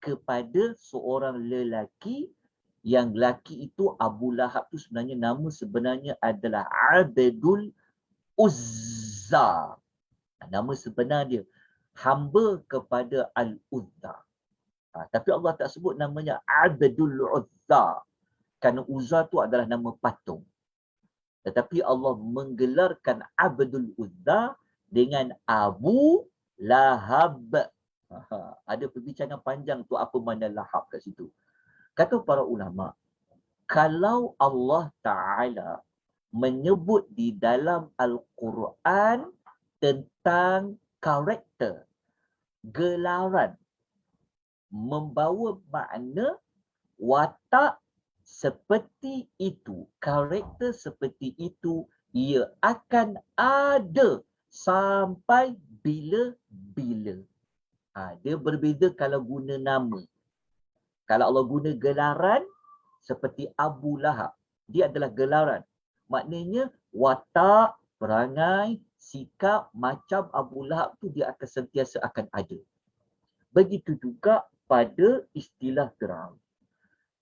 kepada seorang lelaki, yang lelaki itu Abu Lahab tu sebenarnya nama sebenarnya adalah Abdul Uzza. Nama sebenar dia hamba kepada Al-Uzza. Tapi Allah tak sebut namanya Abdul Uzza, kerana Uzza tu adalah nama patung. Tetapi Allah menggelarkan Abdul Uzza dengan Abu Lahab. Ada perbincangan panjang tu apa makna Lahab kat situ. Kata para ulama, kalau Allah Ta'ala menyebut di dalam Al-Quran tentang karakter gelaran, membawa makna watak seperti itu, karakter seperti itu, ia akan ada sampai bila-bila. Dia berbeza kalau guna nama. Kalau Allah guna gelaran, seperti Abu Lahab, dia adalah gelaran. Maknanya watak, perangai, sikap macam Abu Lahab tu dia akan sentiasa akan ada. Begitu juga pada istilah Firaun.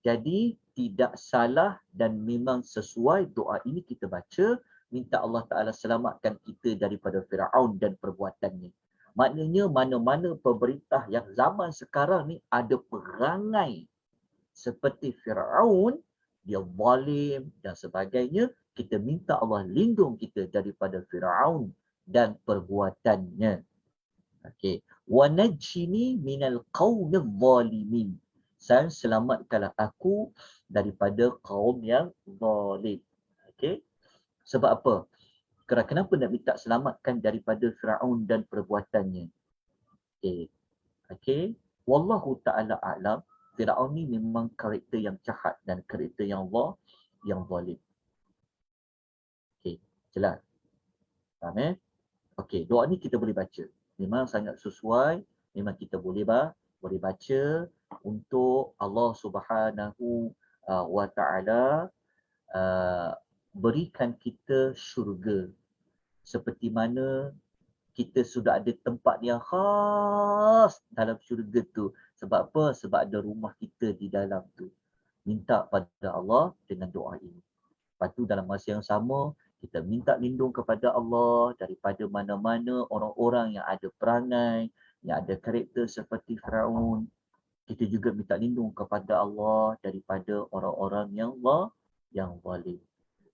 Jadi tidak salah dan memang sesuai doa ini kita baca, minta Allah Ta'ala selamatkan kita daripada Firaun dan perbuatannya. Maknanya mana-mana pemerintah yang zaman sekarang ni ada perangai seperti Firaun, dia zalim dan sebagainya, kita minta Allah lindung kita daripada Firaun dan perbuatannya. Okey. Wa najini minal qaumil zalimin. Dan selamatkanlah aku daripada kaum yang zalim. Okey. Sebab apa? Kenapa nak minta selamatkan daripada Firaun dan perbuatannya? Okey. Okey. Wallahu ta'ala a'lam. Firaun ni memang karakter yang jahat dan karakter yang zalim. Okey. Jelas. Faham Okey, doa ni kita boleh baca. Memang sangat sesuai, memang kita boleh baca untuk Allah Subhanahu wa taala berikan kita syurga. Seperti mana kita sudah ada tempat yang khas dalam syurga tu. Sebab apa? Sebab ada rumah kita di dalam tu. Minta pada Allah dengan doa ini. Lepas tu dalam masa yang sama, kita minta lindung kepada Allah daripada mana-mana orang-orang yang ada perangai, yang ada karakter seperti Firaun. Kita juga minta lindung kepada Allah daripada orang-orang yang zalim.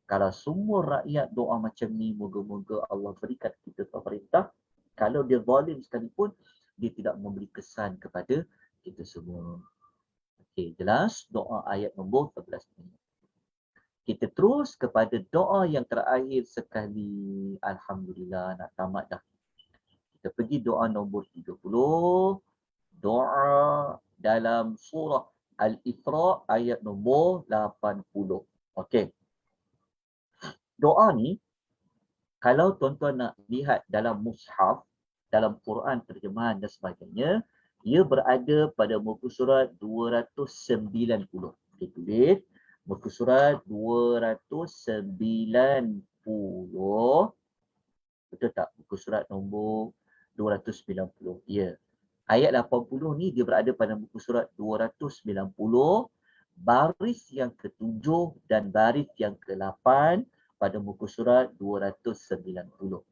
Kalau semua rakyat doa macam ni, moga-moga Allah berikan kita pemerintah. Kalau dia zalim sekalipun, dia tidak memberi kesan kepada kita semua. Okey, jelas doa ayat nombor 11 ni. Kita terus kepada doa yang terakhir sekali. Alhamdulillah, nak tamat dah. Kita pergi doa nombor 30. Doa dalam surah Al-Isra ayat nombor 80. Okey. Doa ni, kalau tuan-tuan nak lihat dalam mushaf, dalam Quran terjemahan dan sebagainya, ia berada pada muka surat 290. Kita tulis muka surat 290. Betul tak? Muka surat nombor 290. Ya. Ayat 80 ni dia berada pada muka surat 290, baris yang ke-7 dan baris yang ke-8 pada muka surat 290.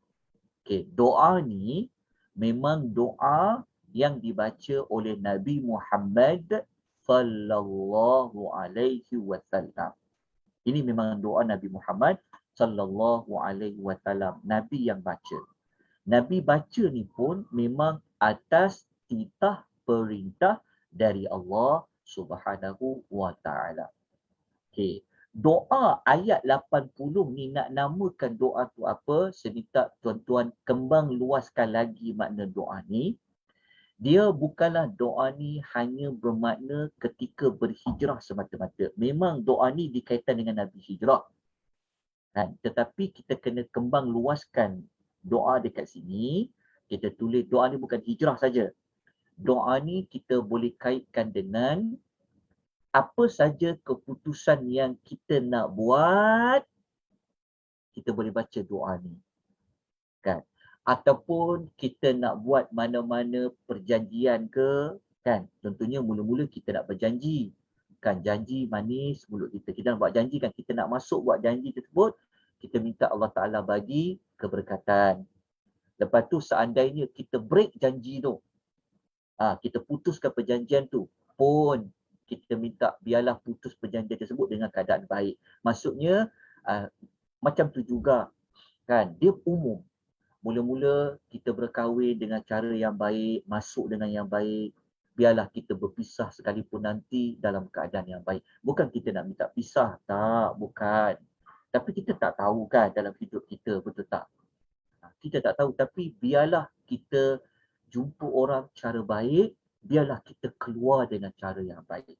Okey, doa ni memang doa yang dibaca oleh Nabi Muhammad sallallahu alaihi wasallam. Ini memang doa Nabi Muhammad sallallahu alaihi wasallam, Nabi yang baca. Nabi baca ni pun memang atas titah perintah dari Allah Subhanahu wa taala. Okey. Doa ayat 80 ni nak namakan doa tu apa? Saya minta tuan-tuan kembang luaskan lagi makna doa ni. Dia bukanlah doa ni hanya bermakna ketika berhijrah semata-mata. Memang doa ni dikaitan dengan Nabi hijrah. Tetapi kita kena kembang luaskan doa dekat sini. Kita tulis doa ni bukan hijrah saja. Doa ni kita boleh kaitkan dengan apa saja keputusan yang kita nak buat, kita boleh baca doa ni. Kan? Ataupun kita nak buat mana-mana perjanjian ke, kan? Contohnya mula-mula kita nak berjanji, kan? Janji manis mulut kita. Kita nak buat janji kan, kita nak masuk buat janji tersebut, kita minta Allah Ta'ala bagi keberkatan. Lepas tu seandainya kita break janji tu, kita putuskan perjanjian tu, pun kita minta biarlah putus perjanjian tersebut dengan keadaan baik. Maksudnya macam tu juga, kan? Dia umum. Mula-mula kita berkahwin dengan cara yang baik, masuk dengan yang baik. Biarlah kita berpisah sekalipun nanti dalam keadaan yang baik. Bukan kita nak minta pisah, tak, bukan. Tapi kita tak tahu kan dalam hidup kita, betul tak? Kita tak tahu, tapi biarlah kita jumpa orang cara baik, biarlah kita keluar dengan cara yang baik.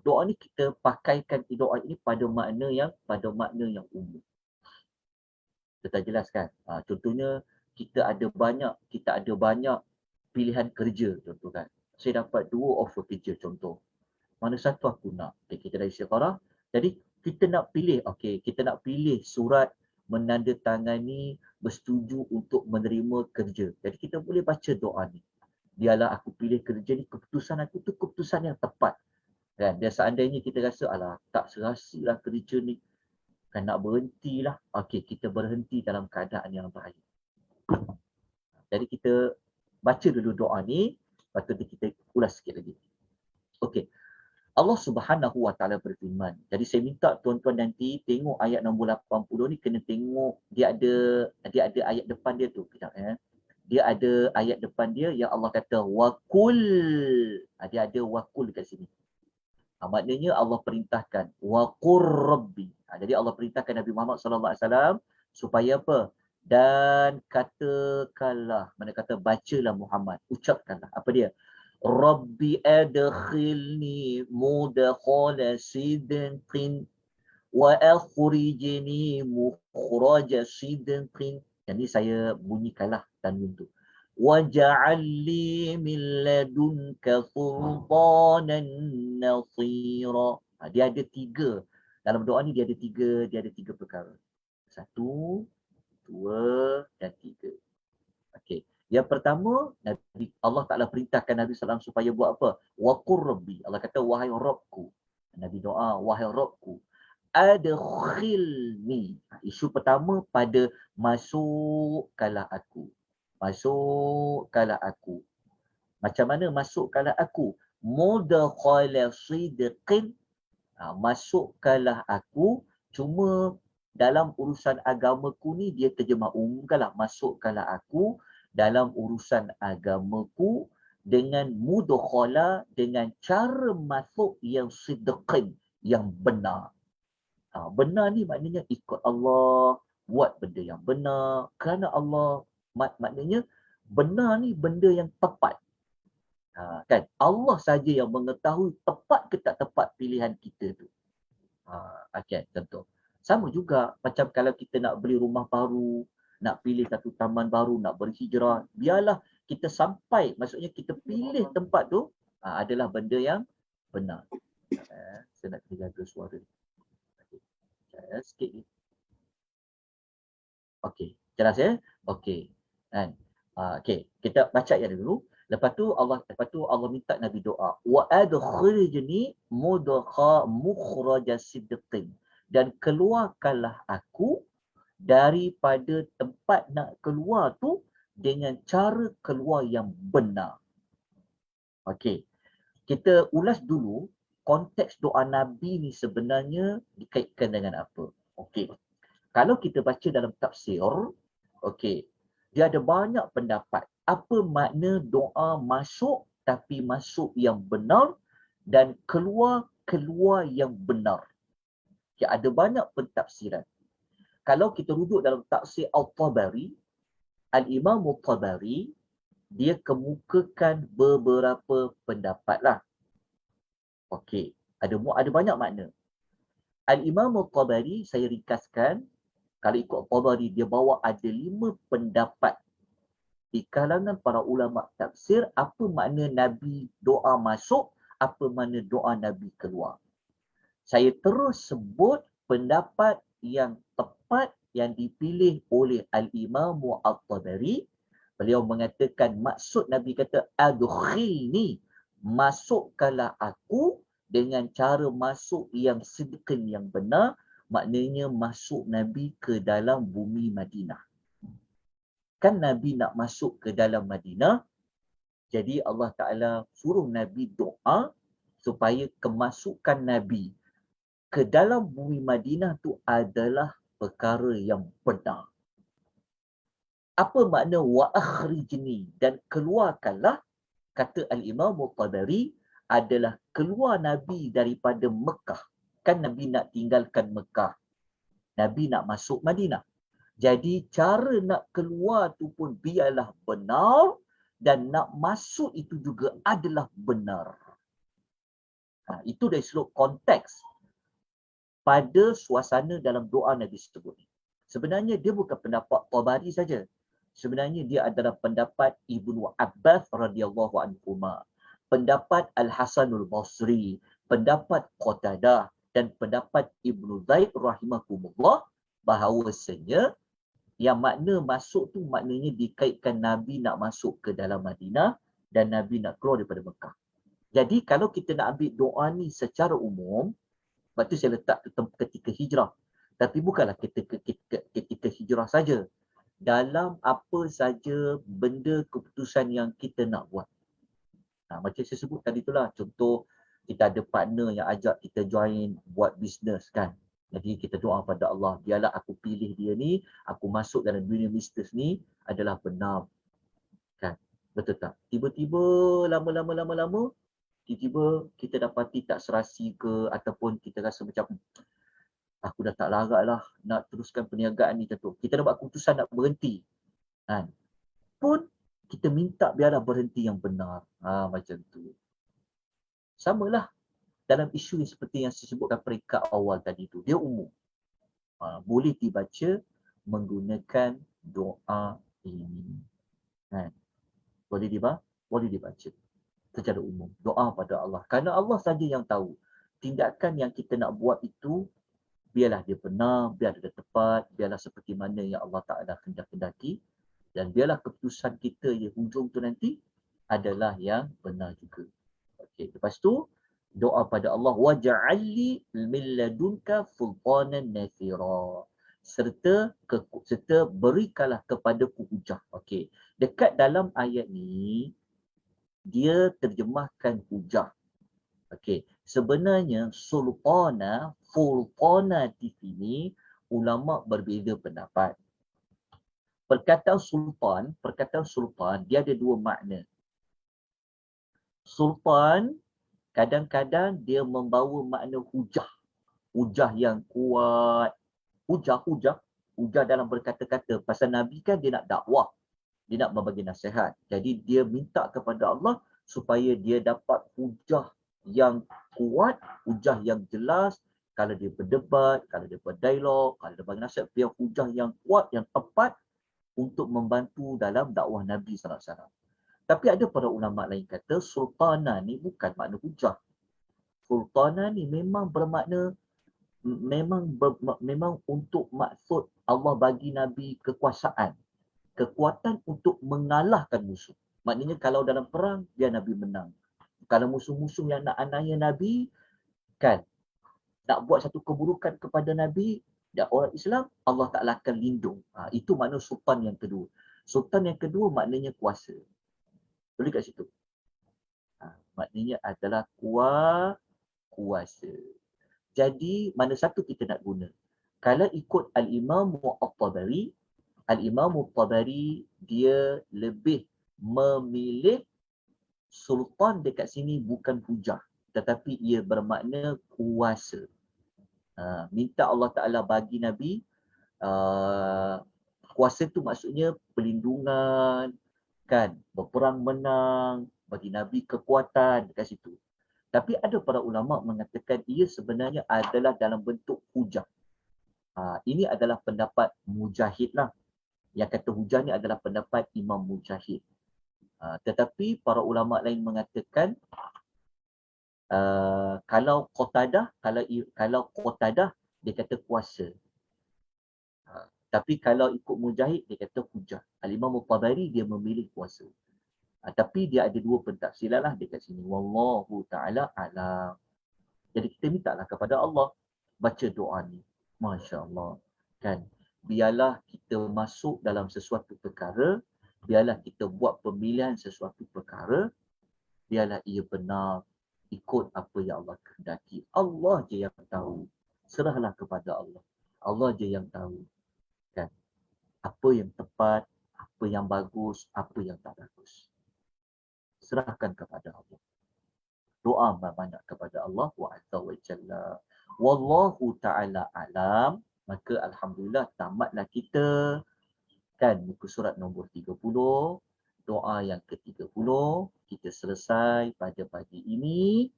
Doa ni kita pakaikan doa ini pada makna yang umum. Kita jelaskan. Contohnya kita ada banyak pilihan kerja, contoh kan. Saya dapat 2 offer kerja contoh. Mana satu aku nak? Kita dah istiqarah. Jadi kita nak pilih, kita nak pilih surat menandatangani bersetuju untuk menerima kerja. Jadi kita boleh baca doa ni. Biarlah aku pilih kerja ni, keputusan aku tu keputusan yang tepat. Kan? Dan seandainya kita rasa, alah tak serasilah kerja ni, kan nak berhentilah. Kita berhenti dalam keadaan yang baik. Jadi kita baca dulu doa ni, lepas tu kita ulas sikit lagi. Allah Subhanahu Wa Taala berfirman. Jadi saya minta tuan-tuan nanti tengok ayat nombor 80 ni, kena tengok dia ada ayat depan dia tu. Kejap Dia ada ayat depan dia yang Allah kata waqul. Dia ada waqul dekat sini. Maknanya Allah perintahkan waqur rabbi. Jadi Allah perintahkan Nabi Muhammad sallallahu alaihi wasallam supaya apa? Dan katakanlah, mana kata bacalah Muhammad, ucapkanlah. Apa dia? Rabbi adkhilni mudkhala sidqin wa akhrijni mukhraja sidqin. Jadi saya bunyikanlah tanwin tu. Waj'al li min ladunka sultanan nasira. Dia ada 3. Dalam doa ni dia ada tiga perkara. 1, 2 dan 3. Yang pertama, Allah Ta'ala perintahkan Nabi SAW supaya buat apa? Waqur rabbi. Allah kata, wahai Rabbku. Nabi doa, wahai Rabbku. Adkhilni. Isu pertama pada masukkanlah aku. Masukkanlah aku. Macam mana masukkanlah aku? Mudkhala sidqin. Masukkanlah aku. Cuma dalam urusan agamaku ni dia terjemah umumkanlah. Masukkanlah aku dalam urusan agamaku dengan mudkhala, dengan cara masuk yang sidqin, yang benar. Benar ni maknanya ikut Allah, buat benda yang benar kerana Allah. Maknanya benar ni benda yang tepat. Kan? Allah saja yang mengetahui tepat ke tak tepat pilihan kita tu. Contoh. Sama juga macam kalau kita nak beli rumah baru, nak pilih satu taman baru, nak berhijrah, biarlah kita sampai, maksudnya kita pilih tempat tu adalah benda yang benar. Saya nak kena jaga suara. Sikit ni. Jelas ya? Kan? Kita baca ayat dulu. Lepas tu Allah minta Nabi doa. Wa adkhilni mukhraja sidqin. Dan keluarkanlah aku daripada tempat nak keluar tu dengan cara keluar yang benar. Kita ulas dulu konteks doa Nabi ni sebenarnya dikaitkan dengan apa. Kalau kita baca dalam tafsir, dia ada banyak pendapat. Apa makna doa masuk tapi masuk yang benar dan keluar yang benar. Ada banyak pentafsiran. Kalau kita rujuk dalam tafsir Al-Tabari, Al-Imam Al-Tabari, dia kemukakan beberapa pendapat lah. Ada banyak makna. Al-Imam Al-Tabari, saya ringkaskan, kalau ikut Al-Tabari, dia bawa ada 5 pendapat di kalangan para ulama tafsir, apa makna Nabi doa masuk, apa makna doa Nabi keluar. Saya terus sebut pendapat yang tepat yang dipilih oleh Al-Imam Al-Tabari. Beliau mengatakan maksud Nabi kata adkhilni, masukkanlah aku dengan cara masuk yang sidqin, yang benar. Maknanya masuk Nabi ke dalam bumi Madinah. Kan Nabi nak masuk ke dalam Madinah, jadi Allah Ta'ala suruh Nabi doa supaya kemasukan Nabi ke dalam bumi Madinah tu adalah perkara yang benar. Apa makna wa akhrijni, dan keluarkanlah, kata Al-Imam Al-Tabari, adalah keluar Nabi daripada Mekah. Kan Nabi nak tinggalkan Mekah. Nabi nak masuk Madinah. Jadi cara nak keluar tu pun biarlah benar dan nak masuk itu juga adalah benar. Itu dari sudut konteks pada suasana dalam doa Nabi sebut. Sebenarnya dia bukan pendapat Tabari saja. Sebenarnya dia adalah pendapat Ibnu Abbas radhiyallahu anhu, pendapat Al-Hasanul Basri, pendapat Qatadah dan pendapat Ibnu Zaid rahimahumullah bahawasanya yang makna masuk tu maknanya dikaitkan Nabi nak masuk ke dalam Madinah dan Nabi nak keluar daripada Mekah. Jadi kalau kita nak ambil doa ni secara umum, sebab tu saya letak ketika hijrah. Tapi bukanlah ketika hijrah saja. Dalam apa saja benda keputusan yang kita nak buat. Macam saya sebut tadi itulah, contoh kita ada partner yang ajak kita join buat bisnes kan. Jadi kita doa pada Allah, biarlah aku pilih dia ni, aku masuk dalam dunia bisnes ni adalah benar. Kan? Betul tak? Tiba-tiba lama-lama tiba-tiba kita dapati tak serasi ke ataupun kita rasa macam aku dah tak larat lah nak teruskan perniagaan ni contoh. Kita dah buat keputusan nak berhenti. Kan? Pun kita minta biarlah berhenti yang benar. Macam tu. Samalah dalam isu yang seperti yang saya sebutkan peringkat awal tadi tu. Dia umum. Boleh dibaca menggunakan doa ini. Kan? Boleh dibaca secara umum. Doa pada Allah. Kerana Allah saja yang tahu. Tindakan yang kita nak buat itu, biarlah dia benar, biarlah dia tepat, biarlah seperti mana yang Allah Ta'ala kendaki. Dan biarlah keputusan kita yang hujung tu nanti adalah yang benar juga. Okey, lepas tu, doa pada Allah, waj'alli min ladunka sultanan nasira. Serta berikanlah kepadaku hujah. Okey, dekat dalam ayat ni, dia terjemahkan hujah. Okey, sebenarnya sultana di sini ulama berbeza pendapat. Perkataan sultan dia ada dua makna. Sultan kadang-kadang dia membawa makna hujah. Hujah yang kuat. Hujah dalam berkata-kata. Pasal Nabi kan dia nak dakwah. Dia nak membagi nasihat. Jadi dia minta kepada Allah supaya dia dapat hujah yang kuat, hujah yang jelas. Kalau dia berdebat, kalau dia berdialog, kalau dia bagi nasihat, biar hujah yang kuat, yang tepat untuk membantu dalam dakwah Nabi SAW. Tapi ada para ulama lain kata sultana ni bukan makna hujah. Sultana ni memang bermakna memang untuk maksud Allah bagi Nabi kekuasaan, kekuatan untuk mengalahkan musuh. Maknanya kalau dalam perang biar Nabi menang. Kalau musuh-musuh yang nak aniaya Nabi kan nak buat satu keburukan kepada Nabi dan orang Islam, Allah Ta'ala akan lindung. Itu makna sultan yang kedua. Sultan yang kedua maknanya kuasa. Boleh kat situ. Maknanya adalah kuasa. Jadi mana satu kita nak guna? Kalau ikut Al-Imam Al-Tabari dia lebih memilih sultan dekat sini bukan hujah, tetapi ia bermakna kuasa. Minta Allah Ta'ala bagi Nabi kuasa tu maksudnya perlindungan, kan, berperang menang, bagi Nabi kekuatan dekat situ. Tapi ada para ulama mengatakan ia sebenarnya adalah dalam bentuk hujah. Ini adalah pendapat Mujahid lah. Yang kata hujah ni adalah pendapat Imam Mujahid. Tetapi para ulama lain mengatakan kalau Qatadah dia kata kuasa. Tapi kalau ikut Mujahid dia kata hujah. Al-Imam Tabari dia memilih kuasa. Tapi dia ada dua pentafsiran lah dekat sini. Wallahu ta'ala a'lam. Jadi kita mintalah kepada Allah baca doa ni. Masya Allah. Kan? Biarlah kita masuk dalam sesuatu perkara. Biarlah kita buat pemilihan sesuatu perkara. Biarlah ia benar. Ikut apa yang Allah kehendaki. Allah je yang tahu. Serahlah kepada Allah. Allah je yang tahu. Kan? Apa yang tepat, apa yang bagus, apa yang tak bagus. Serahkan kepada Allah. Doa banyak kepada Allah wa azza wa jalla. Wallahu ta'ala alam. Maka alhamdulillah tamatlah kita kan muka surat nombor 30, doa yang ke-30 kita selesai pada pagi ini.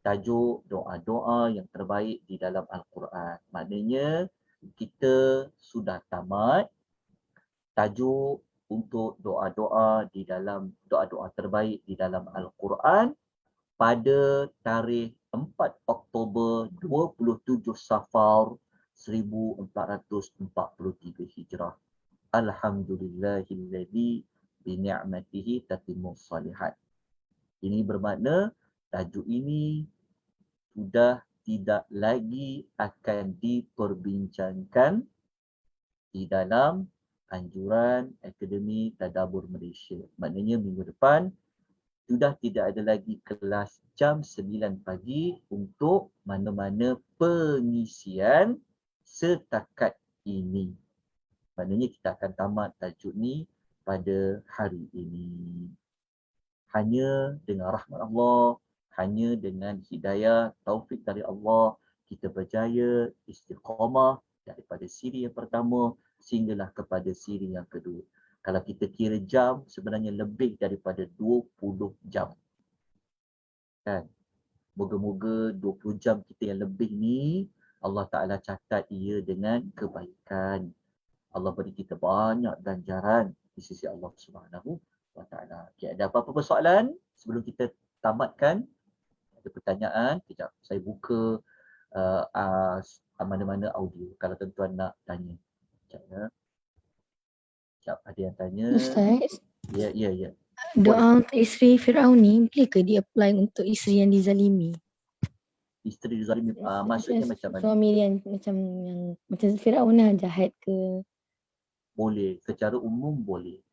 Tajuk doa-doa yang terbaik di dalam Al-Quran. Maknanya kita sudah tamat tajuk untuk doa-doa di dalam doa-doa terbaik di dalam Al-Quran pada tarikh 4 Oktober 27 Safar 1443 Hijrah. Alhamdulillahilladzi bini'matihi tatimmus salihat. Ini bermakna tajuk ini sudah tidak lagi akan diperbincangkan di dalam anjuran Akademi Tadabbur Malaysia. Maknanya minggu depan sudah tidak ada lagi kelas jam 9 pagi untuk mana-mana pengisian setakat ini. Maknanya kita akan tamat tajuk ni pada hari ini. Hanya dengan rahmat Allah, hanya dengan hidayah, taufik dari Allah, kita berjaya istiqamah daripada siri yang pertama sehinggalah kepada siri yang kedua. Kalau kita kira jam, sebenarnya lebih daripada 20 jam. Kan? Moga-moga 20 jam kita yang lebih ni, Allah Ta'ala catat ia dengan kebaikan. Allah beri kita banyak ganjaran di sisi Allah Subhanahu wa Ta'ala. Okay, ada apa-apa persoalan sebelum kita tamatkan? Ada pertanyaan? Kejap, saya buka mana-mana audio kalau tuan-tuan nak tanya. Kejap ya. Kejap, ada yang tanya. Ustaz, Ya. doa untuk isteri Firaun ni boleh ke di-apply untuk isteri yang dizalimi? Isteri zalimi, maksudnya macam mana? Suami yang macam Firaun lah, jahat ke? Boleh, secara umum boleh.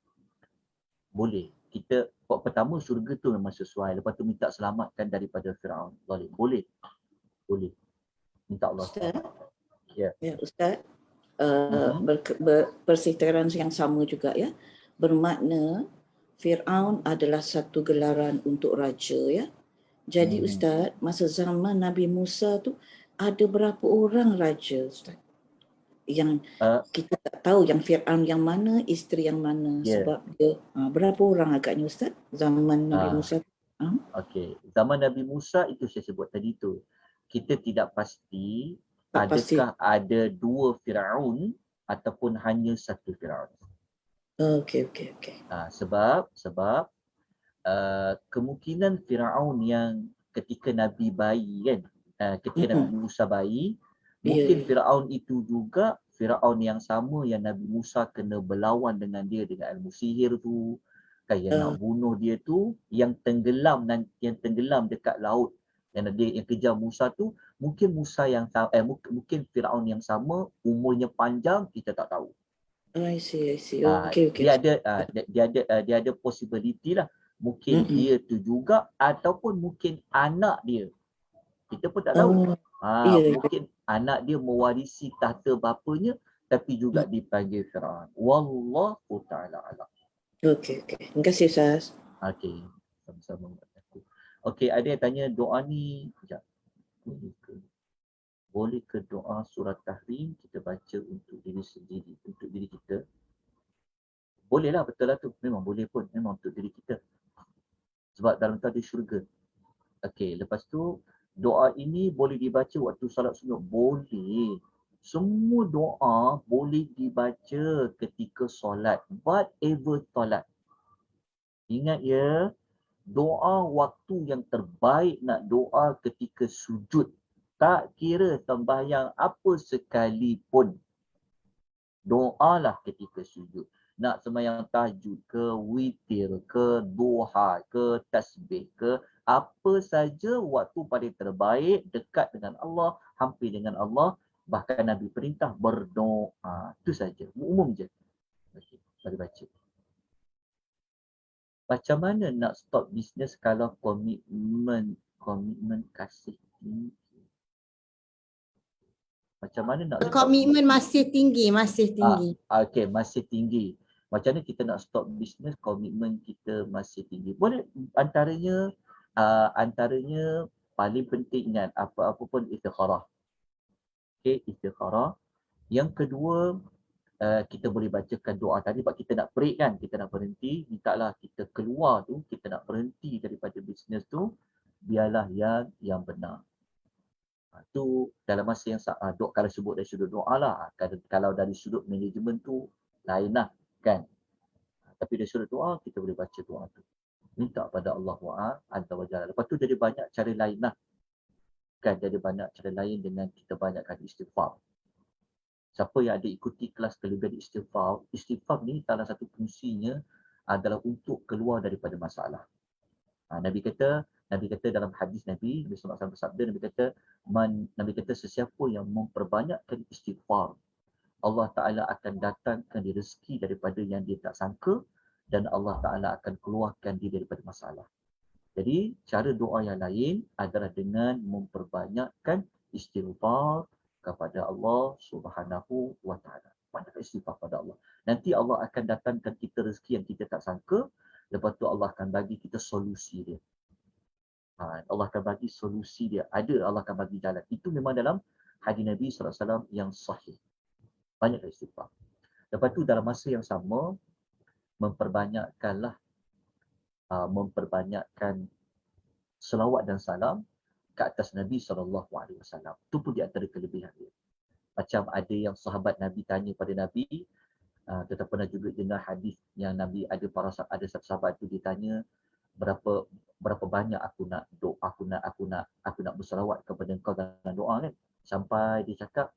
Boleh. Kita pertama syurga tu memang sesuai. Lepas tu minta selamatkan daripada Firaun. Boleh. Minta Allah. Ustaz. Ya. Ya, Ustaz. Persitaran yang sama juga ya. Bermakna Firaun adalah satu gelaran untuk raja ya. Jadi Ustaz, masa zaman Nabi Musa tu ada berapa orang raja Ustaz? Yang kita tak tahu yang Firaun yang mana, isteri yang mana, sebab dia berapa orang agaknya Ustaz zaman Nabi Musa? Okey, zaman Nabi Musa itu saya sebut tadi tu. Kita tidak pasti adakah ada dua Firaun ataupun hanya satu Firaun. Okey. Sebab kemungkinan Firaun yang ketika Nabi bayi kan, ketika Nabi Musa bayi, mungkin Firaun itu juga Firaun yang sama yang Nabi Musa kena berlawan dengan dia dengan ilmu sihir tu, kan yang nak bunuh dia tu, yang tenggelam dekat laut, yang kejar Musa tu, mungkin Musa yang mungkin Firaun yang sama, umurnya panjang, kita tak tahu. I see. Okay. Dia ada possibility lah. Mungkin dia tu juga ataupun mungkin anak dia. Kita pun tak tahu. Mungkin anak dia mewarisi tahta bapanya tapi juga dipanggil Firaun. Wallahu ta'ala alam. Okey. Terima kasih Ustaz. Okey. Sama-sama. Okey, ada yang tanya doa ni. Sekejap. Boleh ke doa surat Tahrim kita baca untuk diri sendiri, untuk diri kita? Boleh lah, betul lah tu. Memang boleh pun. Memang untuk diri kita. Sebab dalam tu ada syurga. Okey, lepas tu doa ini boleh dibaca waktu salat sunat. Boleh. Semua doa boleh dibaca ketika solat. Whatever solat. Ingat ya, doa waktu yang terbaik nak doa ketika sujud. Tak kira sembahyang apa sekalipun. Doalah ketika sujud. Nak sembahyang tahajud ke, witir ke, duha ke, tasbih ke, apa saja waktu paling terbaik, dekat dengan Allah, hampir dengan Allah. Bahkan Nabi perintah berdoa. Itu saja. Umum je. Okey, mari baca. Macam mana nak stop bisnes kalau komitmen kasih tinggi? Macam mana nak komitmen masih tinggi. Okey, masih tinggi. Macam mana kita nak stop bisnes, komitmen kita masih tinggi? Boleh antaranya paling penting ingat apa-apa pun istikharah. Okey, istikharah. Yang kedua, kita boleh bacakan doa tadi sebab kita nak break kan, kita nak berhenti, mintalah kita keluar tu, kita nak berhenti daripada bisnes tu, biarlah yang benar. Tu dalam masa yang doa, kalau sebut dari sudut doa lah, kalau dari sudut manajemen tu lain lah kan. Tapi dari sudut doa, kita boleh baca doa tu. Minta pada Allah Azza wa Jalla. Lepas tu jadi banyak cara lain lah. Kan, jadi banyak cara lain dengan kita banyakkan istighfar. Siapa yang ada ikuti kelas kelebihan istighfar, istighfar ni salah satu fungsinya adalah untuk keluar daripada masalah. Nabi kata dalam hadis Nabi SAW bersabda, Nabi kata sesiapa yang memperbanyakkan istighfar, Allah Ta'ala akan datangkan dia rezeki daripada yang dia tak sangka dan Allah Ta'ala akan keluarkan dia daripada masalah. Jadi cara doa yang lain adalah dengan memperbanyakkan istighfar kepada Allah Subhanahu wa Ta'ala. Banyakkan istighfar kepada Allah. Nanti Allah akan datangkan kita rezeki yang kita tak sangka. Lepas tu Allah akan bagi kita solusi dia. Allah akan bagi solusi dia. Allah akan bagi jalan. Itu memang dalam hadis Nabi SAW yang sahih. Banyakkan istighfar. Lepas tu dalam masa yang sama, memperbanyakkan selawat dan salam ke atas Nabi SAW. Itu pun di antara kelebihan dia. Macam ada yang sahabat Nabi tanya pada Nabi, kita pernah juga dengar hadis yang Nabi ada satu sahabat tu ditanya berapa banyak aku nak berselawat kepada engkau dalam doa kan, sampai dia cakap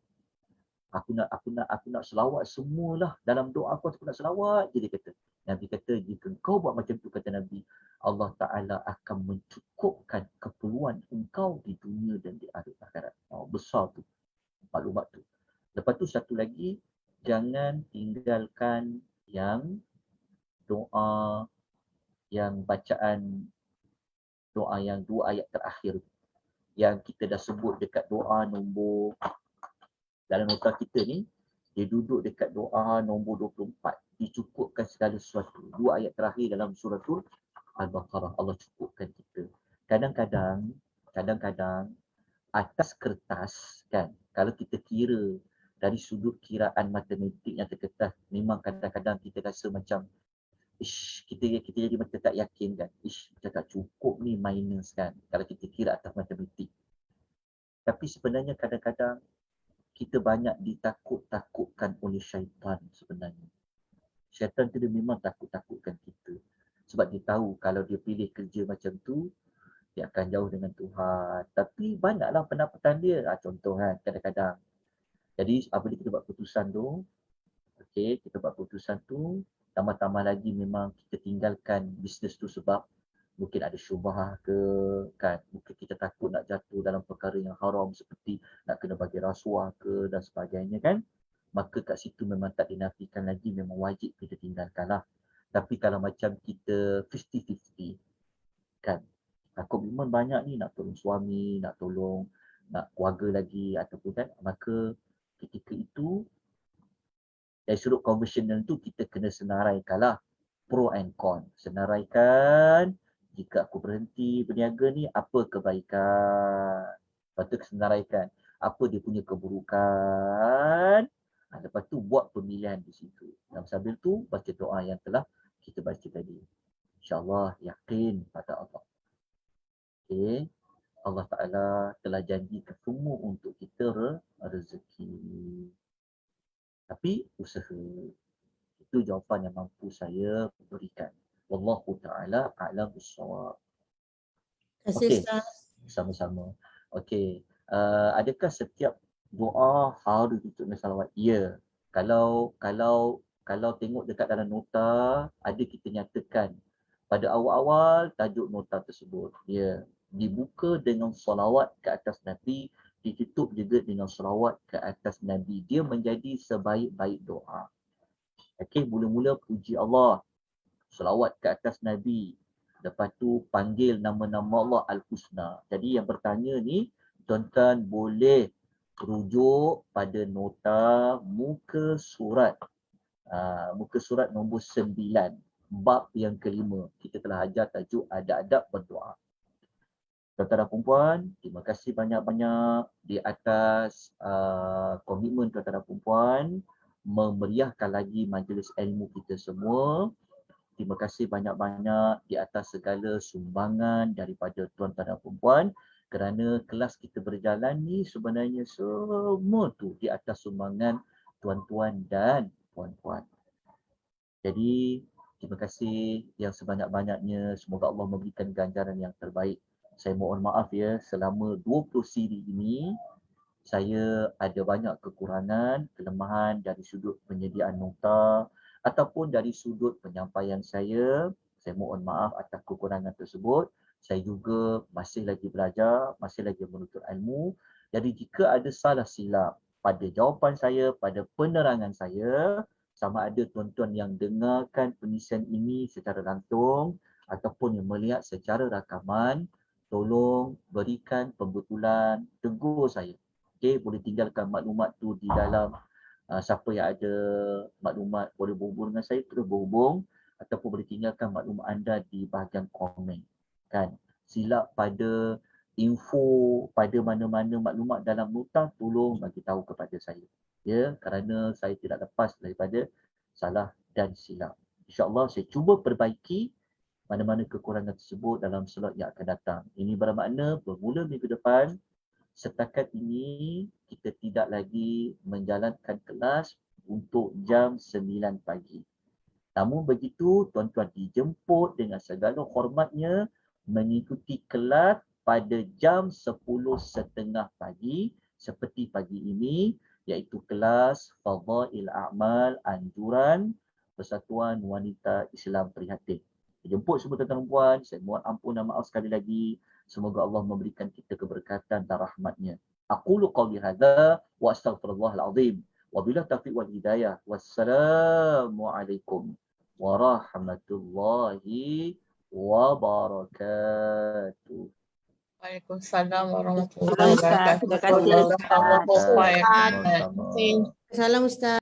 aku nak selawat semualah dalam doa aku nak selawat je, dia kata. Nabi kata jika engkau buat macam tu, kata Nabi, Allah Ta'ala akan mencukupkan keperluan engkau di dunia dan di akhirat. Besar tu maklumat tu. Lepas tu satu lagi, jangan tinggalkan yang doa, yang bacaan doa yang 2 ayat terakhir yang kita dah sebut dekat doa nombor dalam nota kita ni. Dia duduk dekat doa nombor 24, dicukupkan segala sesuatu. 2 ayat terakhir dalam suratul Al-Baqarah, Allah cukupkan kita. Kadang-kadang atas kertas kan, kalau kita kira dari sudut kiraan matematik yang terketas, memang kadang-kadang kita rasa macam kita jadi macam tak yakin kan. Macam tak cukup ni minus kan, kalau kita kira atas matematik. Tapi sebenarnya kadang-kadang kita banyak ditakut-takutkan oleh syaitan sebenarnya. Syaitan tu dia memang takut-takutkan kita. Sebab dia tahu kalau dia pilih kerja macam tu, dia akan jauh dengan Tuhan. Tapi banyaklah pendapatan dia. Contoh kan, kadang-kadang. Jadi apabila kita buat keputusan tu, kita buat keputusan tu, tambah-tambah lagi memang kita tinggalkan bisnes tu sebab mungkin ada syubhah ke kan, mungkin kita takut nak jatuh dalam perkara yang haram seperti nak kena bagi rasuah ke dan sebagainya kan, maka kat situ memang tak dinafikan lagi, memang wajib kita tinggalkanlah. Tapi kalau macam kita 50-50 kan, komitmen banyak ni, nak tolong suami, nak tolong nak keluarga lagi ataupun kan, maka ketika itu dari sudut konvensional tu kita kena senaraikanlah pro and con. Senaraikan, jika aku berhenti berniaga ni, apa kebaikan? Lepas tu senaraikan, apa dia punya keburukan? Lepas tu buat pemilihan di situ. Dan sambil tu baca doa yang telah kita baca tadi. InsyaAllah yakin pada Allah. Allah Ta'ala telah janjikan semua untuk kita rezeki. Tapi usaha. Itu jawapan yang mampu saya berikan. Wallahu ta'ala a'lam bissawab. Okey, sama-sama. Okey, adakah setiap doa harus ditutup dengan salawat? Ya. Kalau tengok dekat dalam nota, ada kita nyatakan pada awal-awal tajuk nota tersebut. Ya, dibuka dengan salawat ke atas Nabi, ditutup juga dengan salawat ke atas Nabi. Dia menjadi sebaik-baik doa. Okey, mula-mula puji Allah, selawat ke atas Nabi. Lepas tu panggil nama-nama Allah Al-Husna. Jadi yang bertanya ni, tuan-tuan boleh rujuk pada nota muka surat. Muka surat nombor 9. Bab yang kelima. Kita telah ajar tajuk adab-adab berdoa. Tuan-tuan dan puan, terima kasih banyak-banyak di atas komitmen tuan-tuan dan puan memeriahkan lagi majlis ilmu kita semua. Terima kasih banyak-banyak di atas segala sumbangan daripada tuan-tuan dan puan kerana kelas kita berjalan ni sebenarnya semua tu di atas sumbangan tuan-tuan dan puan-puan. Jadi terima kasih yang sebanyak-banyaknya. Semoga Allah memberikan ganjaran yang terbaik. Saya mohon maaf ya, selama 20 siri ini saya ada banyak kekurangan, kelemahan dari sudut penyediaan nota ataupun dari sudut penyampaian saya. Saya mohon maaf atas kekurangan tersebut. Saya juga masih lagi belajar, masih lagi menuntut ilmu. Jadi jika ada salah silap pada jawapan saya, pada penerangan saya, sama ada tuan-tuan yang dengarkan pengisian ini secara langsung ataupun yang melihat secara rakaman, tolong berikan pembetulan, tegur saya. Okay, boleh tinggalkan maklumat tu di dalam siapa yang ada maklumat boleh berhubung dengan saya, terus berhubung ataupun boleh tinggalkan maklumat anda di bahagian komen. Kan? Silap pada info pada mana-mana maklumat dalam nota, tolong bagi tahu kepada saya. Ya, kerana saya tidak lepas daripada salah dan silap. InsyaAllah saya cuba perbaiki mana-mana kekurangan tersebut dalam slot yang akan datang. Ini bermakna bermula minggu depan, setakat ini kita tidak lagi menjalankan kelas untuk jam 9 pagi. Namun begitu, tuan-tuan dijemput dengan segala hormatnya mengikuti kelas pada jam 10.30 pagi seperti pagi ini, iaitu kelas Fadail A'mal Anjuran Persatuan Wanita Islam Prihatin. Dijemput semua tuan-tuan dan puan, saya mohon ampun dan maaf sekali lagi. Semoga Allah memberikan kita keberkatan dan rahmatnya. Aqulu qawli hadza wa astaghfirullahal azim. Wabillahi taufiq wal hidayah. Wassalamualaikum warahmatullahi wabarakatuh. Waalaikumsalam warahmatullahi wabarakatuh. Terima kasih, Ustaz. Jazakallahu khairan. Sama-sama. Salam Ustaz.